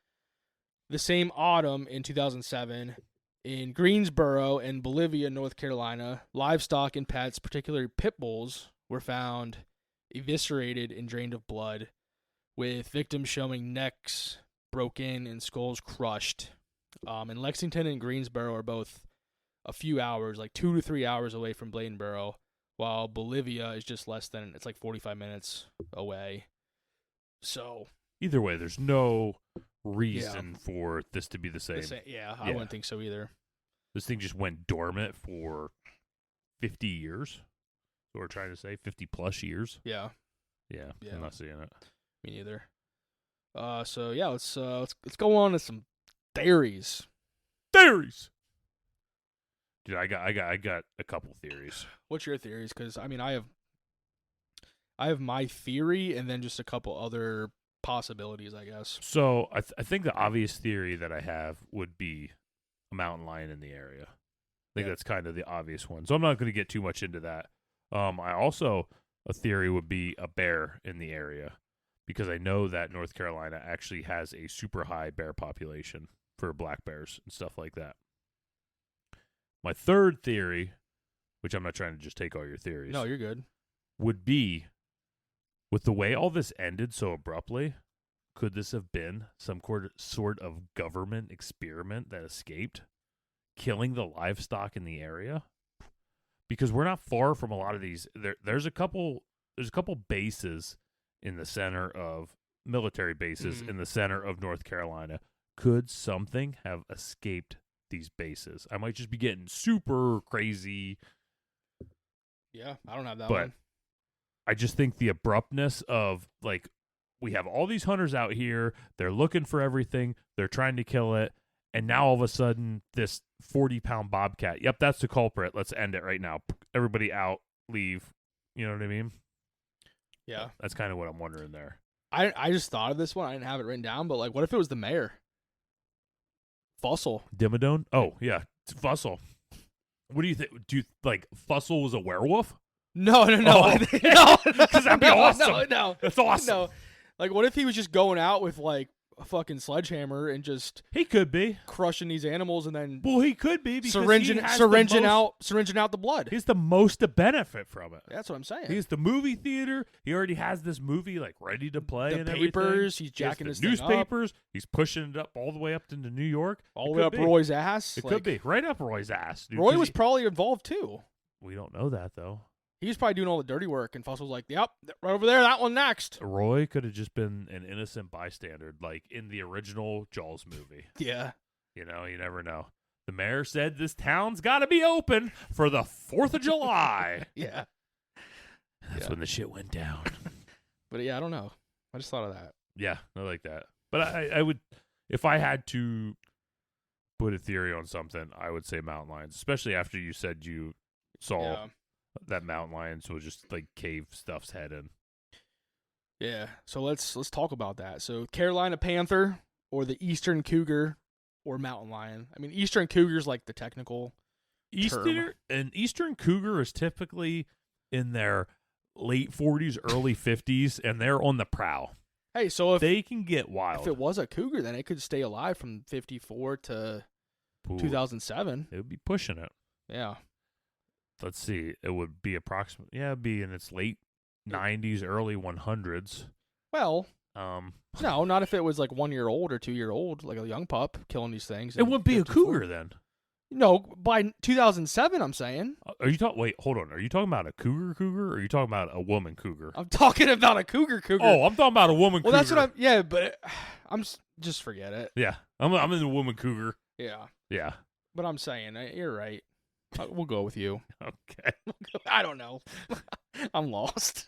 The same autumn in 2007, in Greensboro and Bolivia, North Carolina, livestock and pets, particularly pit bulls, were found eviscerated and drained of blood, with victims showing necks broken and skulls crushed. And Lexington and Greensboro are both a few hours, like 2 to 3 hours away from Bladenboro, while Bolivia is just less than, it's like 45 minutes away. So either way, there's no reason for this to be the same. I wouldn't think so either. This thing just went dormant for 50 years. So we're trying to say 50 plus years. Yeah. I'm not seeing it. Me neither. So yeah, let's go on to some theories. Dude, I got a couple theories. What's your theories? Because I mean, I have my theory and then just a couple other possibilities, I guess. So I think the obvious theory that I have would be a mountain lion in the area. I think that's kind of the obvious one. So I'm not going to get too much into that. A theory would be a bear in the area, because I know that North Carolina actually has a super high bear population for black bears and stuff like that. My third theory, which I'm not trying to just take all your theories. No, you're good. Would be, with the way all this ended so abruptly, could this have been some sort of government experiment that escaped, killing the livestock in the area? Because we're not far from a lot of these. There's a couple bases in the center of military bases in the center of North Carolina. Could something have escaped these bases? I might just be getting super crazy. Yeah, I don't have that but one. I just think the abruptness of, like, we have all these hunters out here. They're looking for everything. They're trying to kill it. And now all of a sudden, this 40-pound bobcat. Yep, that's the culprit. Let's end it right now. Everybody out, leave. You know what I mean? Yeah. That's kind of what I'm wondering there. I just thought of this one. I didn't have it written down, but like, what if it was the mayor? Fussell. Dimmadome? Oh, yeah. It's Fussell. What do you think? Do you, like, Fussell was a werewolf? No. Oh, no. Because that'd be awesome. No. That's awesome. No. Like, what if he was just going out with, like, a fucking sledgehammer and just he could be crushing these animals and then he could be because syringing out the blood. He's the most to benefit from it. That's what I'm saying. He's the movie theater. He already has this movie like ready to play. The and papers. Everything. He's jacking his newspapers. Thing up. He's pushing it up all the way up into New York. All the way up Roy's ass. It could be right up Roy's ass. Dude, Roy was probably involved too. We don't know that though. He was probably doing all the dirty work, and Fussell's like, yep, right over there, that one next. Roy could have just been an innocent bystander, like in the original Jaws movie. Yeah. You know, you never know. The mayor said this town's got to be open for the 4th of July. Yeah. That's when the shit went down. But yeah, I don't know. I just thought of that. Yeah, I like that. But I would, if I had to put a theory on something, I would say mountain lions, especially after you said you saw that mountain lions would just like cave stuff's head in. Yeah. So let's talk about that. So Carolina panther or the eastern cougar or mountain lion. I mean, eastern cougar is like the technical term. Eastern cougar is typically in their late 40s, early 50s, and they're on the prowl. Hey, so if they can get wild. If it was a cougar, then it could stay alive from 54 to 2007. It would be pushing it. Yeah. Let's see. It would be approximately, it'd be in its late 90s, early 100s. Well, no, not if it was like 1 year old or 2 year old, like a young pup killing these things. It wouldn't be a cougar then. No, by 2007, I'm saying. Are you talking? Wait, hold on. Are you talking about a cougar, or are you talking about a woman cougar? I'm talking about a cougar. Oh, I'm talking about a woman cougar. Well, that's what I'm. Yeah, but I'm just forget it. Yeah, I'm in the woman cougar. Yeah. Yeah. But I'm saying you're right. We'll go with you. Okay. I don't know. I'm lost.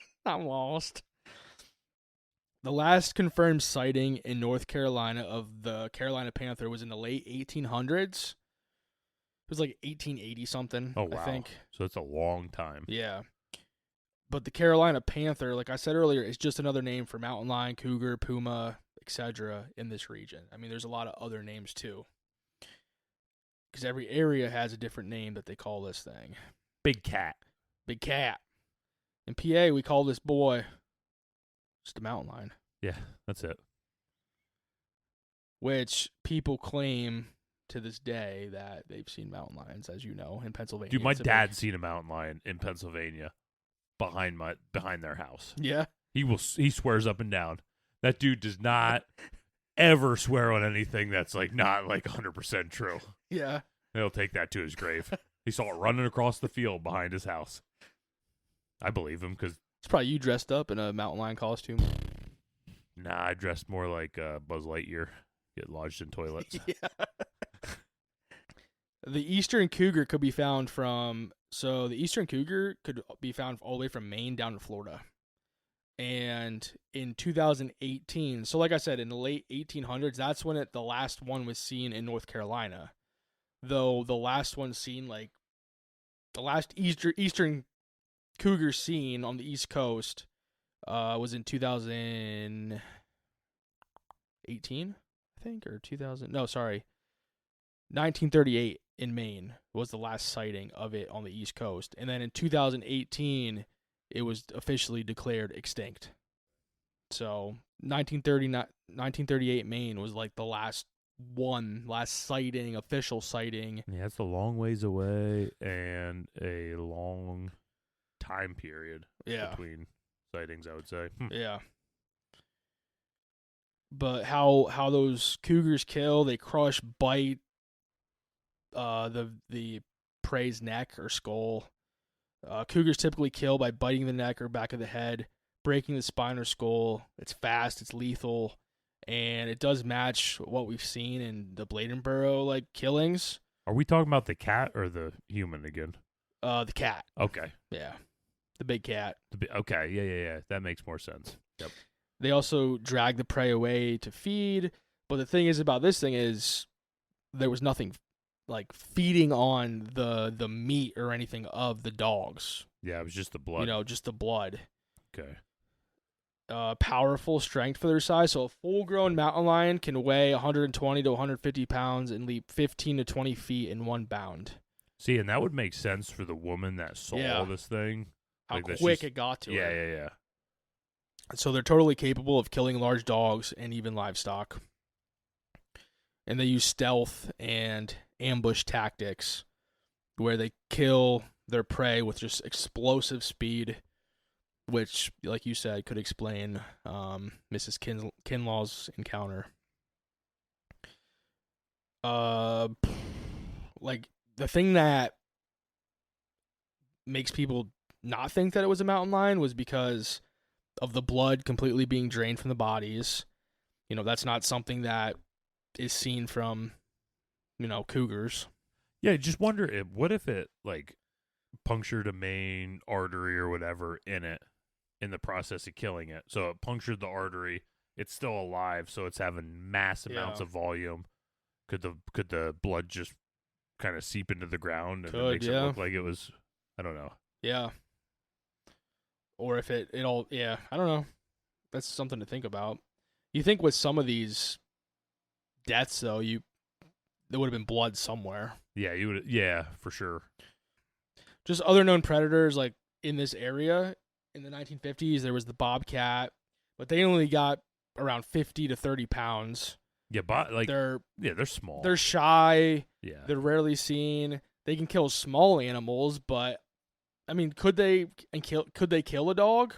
The last confirmed sighting in North Carolina of the Carolina panther was in the late 1800s. It was like 1880 something. Oh wow! I think. So it's a long time. Yeah. But the Carolina panther, like I said earlier, is just another name for mountain lion, cougar, puma, etc. in this region. I mean, there's a lot of other names too. Because every area has a different name that they call this thing. Big cat. Big cat. In PA, we call this boy just a mountain lion. Yeah, that's it. Which people claim to this day that they've seen mountain lions, as you know, in Pennsylvania. Dude, my dad's seen a mountain lion in Pennsylvania behind their house. Yeah. He swears up and down. That dude does not ever swear on anything that's like not like 100% true. Yeah. He'll take that to his grave. He saw it running across the field behind his house. I believe him because it's probably you dressed up in a mountain lion costume. Nah, I dressed more like Buzz Lightyear. Get lodged in toilets. Yeah. The eastern cougar could be found the eastern cougar could be found all the way from Maine down to Florida. And in 2018, so like I said, in the late 1800s, that's when the last one was seen in North Carolina. Though the last one seen, like, the last eastern cougar seen on the East Coast was in 2018, I think, or 2000. No, sorry. 1938 in Maine was the last sighting of it on the East Coast. And then in 2018, it was officially declared extinct. So 1938 Maine was like the last sighting, official sighting. Yeah, it's a long ways away and a long time period between sightings, I would say. Yeah. But how those cougars kill, they crush, bite the prey's neck or skull. Cougars typically kill by biting the neck or back of the head, breaking the spine or skull. It's fast, it's lethal, and it does match what we've seen in the Bladenboro like killings. Are we talking about the cat or the human again? The cat. Okay. Yeah. The big cat. Okay. Yeah. That makes more sense. Yep. They also drag the prey away to feed, but the thing is about this thing is there was nothing like feeding on the meat or anything of the dogs. Yeah, it was just the blood. Just the blood. Okay. Powerful strength for their size. So a full-grown mountain lion can weigh 120 to 150 pounds and leap 15 to 20 feet in one bound. See, and that would make sense for the woman that saw this thing. How quick it got to her. Yeah. So they're totally capable of killing large dogs and even livestock. And they use stealth and ambush tactics where they kill their prey with just explosive speed, which, like you said, could explain Mrs. Kinlaw's encounter. Like, the thing that makes people not think that it was a mountain lion was because of the blood completely being drained from the bodies. That's not something that is seen from, cougars. Yeah, just wonder what if it like punctured a main artery or whatever in it in the process of killing it. So it punctured the artery. It's still alive, so it's having mass amounts of volume. Could the blood just kind of seep into the ground and it Could, makes it look like it was? I don't know. Yeah. Or if it all, yeah, I don't know. That's something to think about. You think with some of these deaths, though, there would have been blood somewhere. Yeah, you would. Yeah, for sure. Just other known predators, like in this area in the 1950s, there was the bobcat, but they only got around 50 to 30 pounds. Yeah, they're small. They're shy. Yeah. They're rarely seen. They can kill small animals, but I mean, could they kill a dog?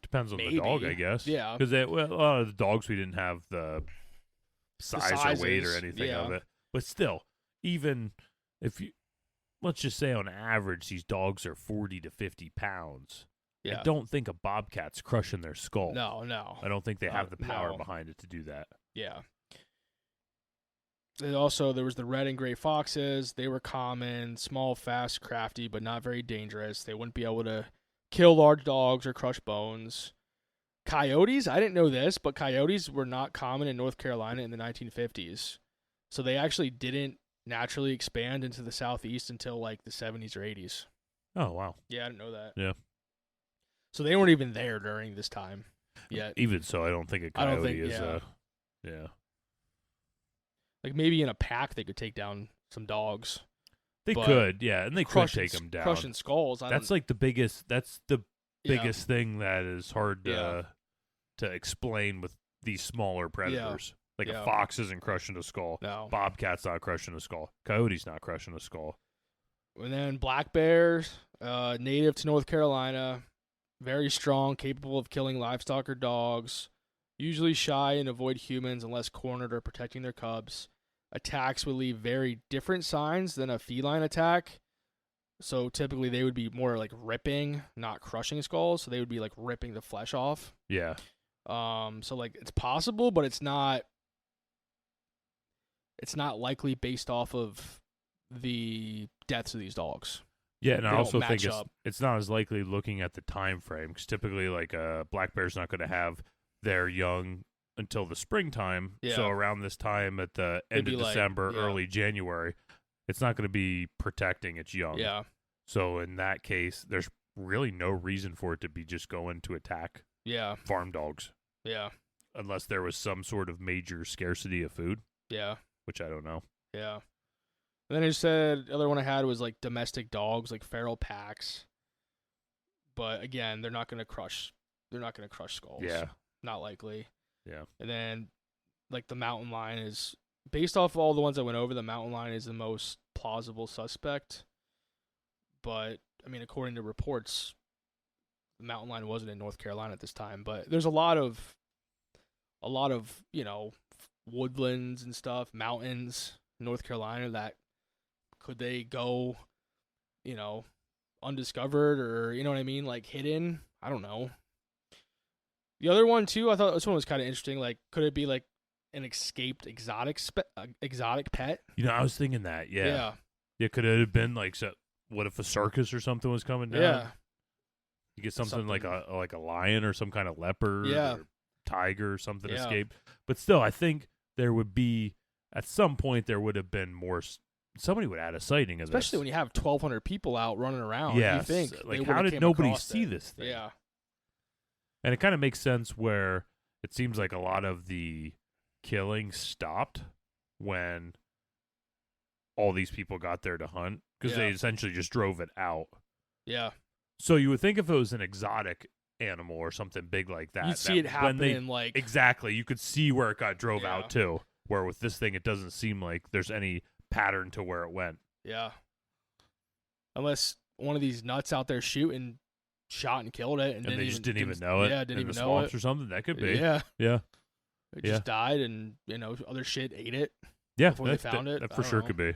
Depends on Maybe. the dog, I guess. Yeah. Because a lot of the dogs, we didn't have the size or weight or anything of it. But still, even if let's just say on average, these dogs are 40 to 50 pounds. Yeah. I don't think a bobcat's crushing their skull. No. I don't think they have the power no. behind it to do that. Yeah. And also, there was the red and gray foxes. They were common, small, fast, crafty, but not very dangerous. They wouldn't be able to kill large dogs or crush bones. Coyotes, I didn't know this, but coyotes were not common in North Carolina in the 1950s. So they actually didn't naturally expand into the southeast until like the 70s or 80s. Oh, wow. Yeah, I didn't know that. Yeah. So they weren't even there during this time yet. Even so, I don't think a coyote is yeah. Like maybe in a pack they could take down some dogs. They could, yeah, and they could take them down. Crushing skulls. That's like the biggest. That's the biggest thing that is hard to explain with these smaller predators. Like a fox isn't crushing a skull. No. Bobcat's not crushing a skull. Coyote's not crushing a skull. And then black bears, native to North Carolina, very strong, capable of killing livestock or dogs, usually shy and avoid humans unless cornered or protecting their cubs. Attacks would leave very different signs than a feline attack. So typically they would be more like ripping, not crushing skulls. So they would be like ripping the flesh off. Yeah. So like it's possible, but it's not likely based off of the deaths of these dogs. Yeah, and I also think it's not as likely looking at the time frame, because typically like a black bear's not going to have their young until the springtime. Yeah. So around this time at the end of December, early January, it's not going to be protecting its young. Yeah. So in that case, there's really no reason for it to be just going to attack farm dogs. Yeah. Unless there was some sort of major scarcity of food. Yeah. Which I don't know. Yeah. And then I said the other one I had was like domestic dogs, like feral packs. But again, they're not going to crush skulls. Yeah. Not likely. Yeah. And then like the mountain lion is, based off of all the ones I went over, the mountain lion is the most plausible suspect. But I mean, according to reports, the mountain lion wasn't in North Carolina at this time, but there's a lot of woodlands and stuff, mountains in North Carolina that could they go, undiscovered or, you know what I mean? Like hidden. I don't know. The other one too, I thought this one was kind of interesting. Like, could it be like an escaped exotic pet? I was thinking that. Yeah. Yeah. Could it have been like, what if a circus or something was coming down? Yeah. You get something like a lion or some kind of leopard or tiger or something escaped. But still, I think there would be, at some point, there would have been more. Somebody would add a sighting of especially when you have 1,200 people out running around. Yes. You think, like, how did nobody see this thing? Yeah. And it kind of makes sense where it seems like a lot of the killing stopped when all these people got there to hunt, because they essentially just drove it out. Yeah. So you would think if it was an exotic animal or something big like that, you'd see it happening. Like exactly, you could see where it got drove out too. Where with this thing, it doesn't seem like there's any pattern to where it went. Yeah. Unless one of these nuts out there shooting shot and killed it, and they just didn't even know it. Yeah, didn't even know it or something. That could be. Yeah. Yeah. It just died, and other shit ate it. Yeah, before they found it. That for sure could be.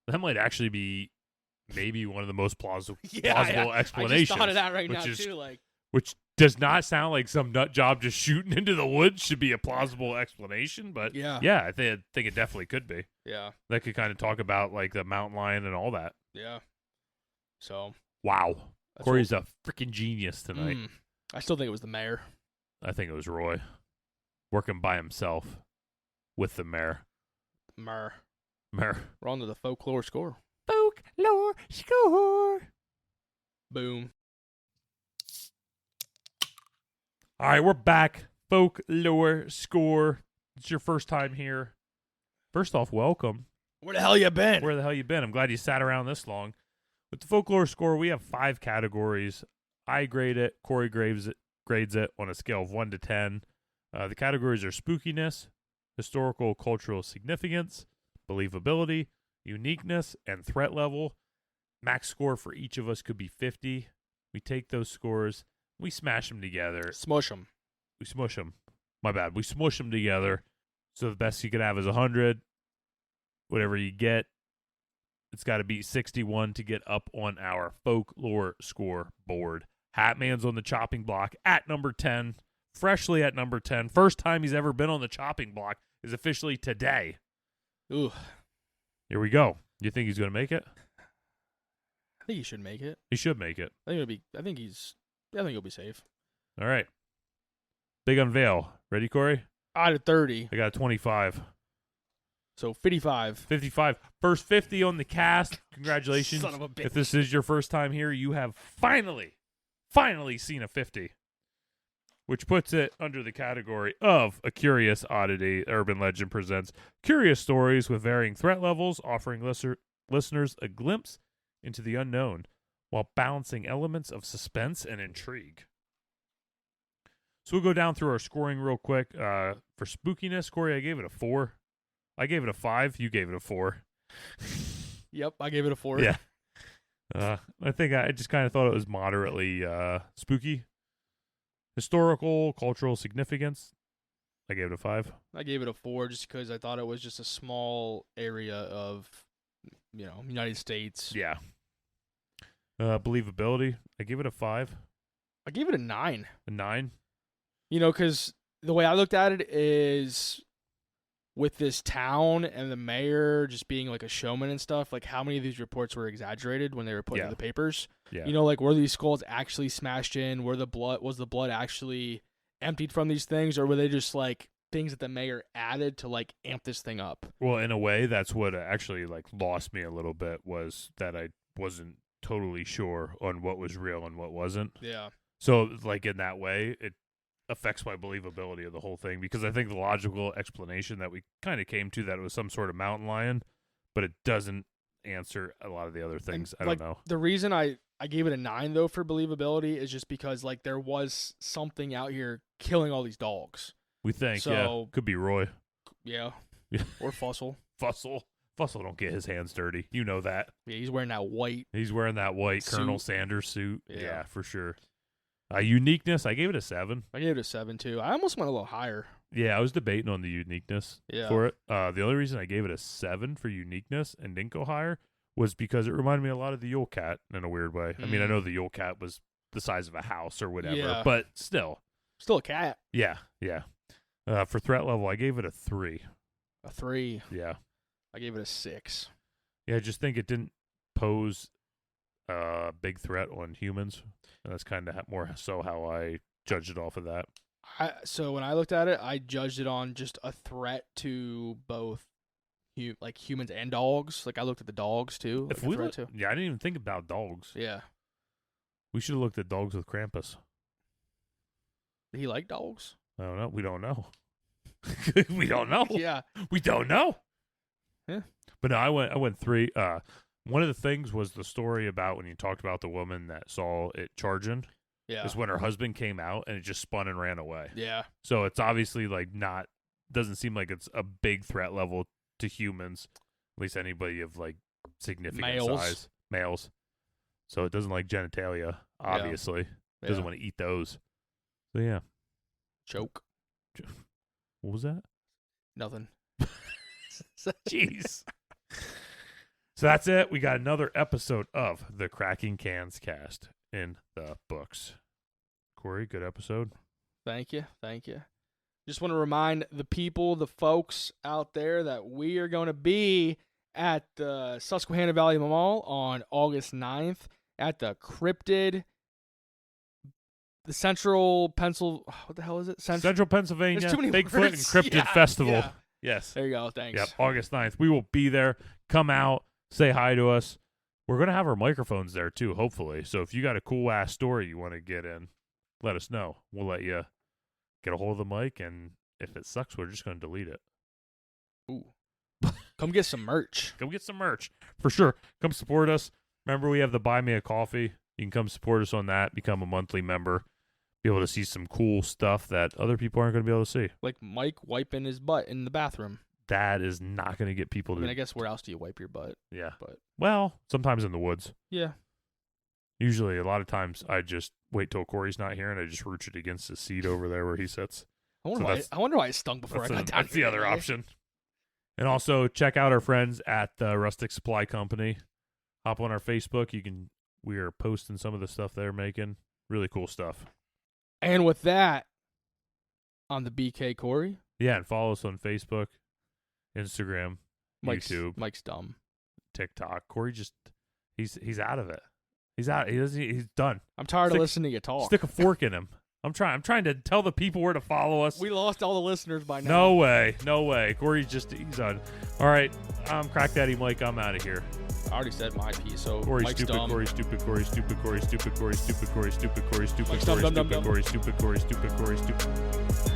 That might actually be maybe one of the most plausible explanations. I just thought of that right now too. Like, which does not sound like some nut job just shooting into the woods should be a plausible explanation, but I think it definitely could be. Yeah, that could kind of talk about like the mountain lion and all that. Yeah. So wow, Corey's a freaking genius tonight. I still think it was the mayor. I think it was Roy, working by himself with the mayor. Mer. Mer. We're on to the folklore score. Folklore score. Boom. All right, we're back. Folklore score. It's your first time here. First off, welcome. Where the hell you been? Where the hell you been? I'm glad you sat around this long. With the folklore score, we have 5 categories. I grade it. Corey grades it on a scale of 1 to 10. The categories are spookiness, historical cultural significance, believability, uniqueness, and threat level. Max score for each of us could be 50. We take those scores, we smash them together. Smush them. We smush them. My bad. We smush them together. So the best you could have is 100. Whatever you get, it's got to be 61 to get up on our folklore score board. Hatman's on the chopping block at number 10. Freshly at number 10. First time he's ever been on the chopping block is officially today. Ooh. Here we go. You think he's going to make it? I think he should make it. He should make it. I think he'll be safe. All right. Big unveil. Ready, Corey? Out of 30. I got 25. So 55. 55. First 50 on the cast. Congratulations. Son of a bitch. If this is your first time here, you have finally seen a 50. Which puts it under the category of a curious oddity. Urban Legend presents curious stories with varying threat levels, offering listeners a glimpse into the unknown while balancing elements of suspense and intrigue. So we'll go down through our scoring real quick. For spookiness, Corey, I gave it a 4. I gave it a 5. You gave it a 4. Yep, I gave it a 4. Yeah. I think I just kind of thought it was moderately spooky. Historical, cultural significance, I gave it a 5. I gave it a 4 just because I thought it was just a small area of, United States. Yeah. Believability, I gave it a 5. I gave it a 9. A 9? Because the way I looked at it is with this town and the mayor just being like a showman and stuff, like how many of these reports were exaggerated when they were put in the papers? Yeah. Were these skulls actually smashed in? Was the blood actually emptied from these things? Or were they just like things that the mayor added to like amp this thing up? Well, in a way, that's what actually like lost me a little bit, was that I wasn't totally sure on what was real and what wasn't. Yeah. So like in that way, it affects my believability of the whole thing, because I think the logical explanation that we kind of came to, that it was some sort of mountain lion, but it doesn't answer a lot of the other things. I don't know. The reason I gave it a 9 though for believability is just because like there was something out here killing all these dogs. We think, yeah. Could be Roy. Yeah. Or Fussell. Fussell don't get his hands dirty. You know that. Yeah, he's wearing that white. Suit. Colonel Sanders suit. Yeah, for sure. Uniqueness, I gave it a 7. I gave it a 7 too. I almost went a little higher. Yeah, I was debating on the uniqueness for it. The only reason I gave it a 7 for uniqueness and didn't go higher was because it reminded me a lot of the Yule Cat in a weird way. I mean, I know the Yule Cat was the size of a house or whatever, but still. Still a cat. Yeah. For threat level, I gave it a 3. A 3. Yeah. I gave it a 6. Yeah, I just think it didn't pose a big threat on humans. And that's kind of more so how I judged it off of that. So when I looked at it, I judged it on just a threat to both humans and dogs. Like I looked at the dogs too. I didn't even think about dogs. Yeah. We should have looked at dogs with Krampus. Did he like dogs? I don't know. We don't know. We don't know. Yeah. We don't know. Yeah. But no, I went 3. One of the things was the story about when you talked about the woman that saw it charging. Yeah. Is when her husband came out and it just spun and ran away. Yeah. So it's obviously like doesn't seem like it's a big threat level to humans, at least anybody of like significant size. Males. So it doesn't like genitalia, obviously. Yeah. Doesn't want to eat those. So yeah. Choke. What was that? Nothing. Jeez. So that's it. We got another episode of the Cracking Cans cast in the books. Corey, good episode. Thank you. Just want to remind the people, the folks out there, that we are going to be at the Susquehanna Valley Mall on August 9th at the Cryptid, the Central Pennsylvania. What the hell is it? Central Pennsylvania There's too many Bigfoot words. and Cryptid Festival. Yeah. Yes. There you go. Thanks. Yep, August 9th. We will be there. Come out, say hi to us. We're going to have our microphones there too, hopefully. So if you got a cool-ass story you want to get in, let us know. We'll let you get a hold of the mic, and if it sucks, we're just going to delete it. Ooh. Come get some merch. Come get some merch. For sure. Come support us. Remember, we have the Buy Me a Coffee. You can come support us on that, become a monthly member, be able to see some cool stuff that other people aren't going to be able to see. Like Mike wiping his butt in the bathroom. That is not going to get people to... I mean, I guess where else do you wipe your butt? Yeah. But well, sometimes in the woods. yeah. Usually, a lot of times, I just wait till Corey's not here, and I just rooch it against his seat over there where he sits. I wonder why it stunk before I got down That's the other option. And also, check out our friends at the Rustic Supply Company. Hop on our Facebook. We are posting some of the stuff they're making. Really cool stuff. And with that, on the BK Corey. Yeah, and follow us on Facebook, Instagram, YouTube. Mike's dumb. TikTok. Corey he's out of it. He's out. He's done. I'm tired of listening to you talk. Stick a fork in him. I'm trying to tell the people where to follow us. We lost all the listeners by now. No way. Corey's he's on. All right, Crack Daddy Mike, I'm out of here. I already said my piece, so Corey's Mike's stupid, dumb. Corey's stupid, Corey's stupid, Corey's stupid, Corey's stupid, Corey's stupid, Corey's stupid, Corey's stupid, Mike's dumb, Corey's stupid, Corey's stupid, Corey's stupid, Corey's stupid.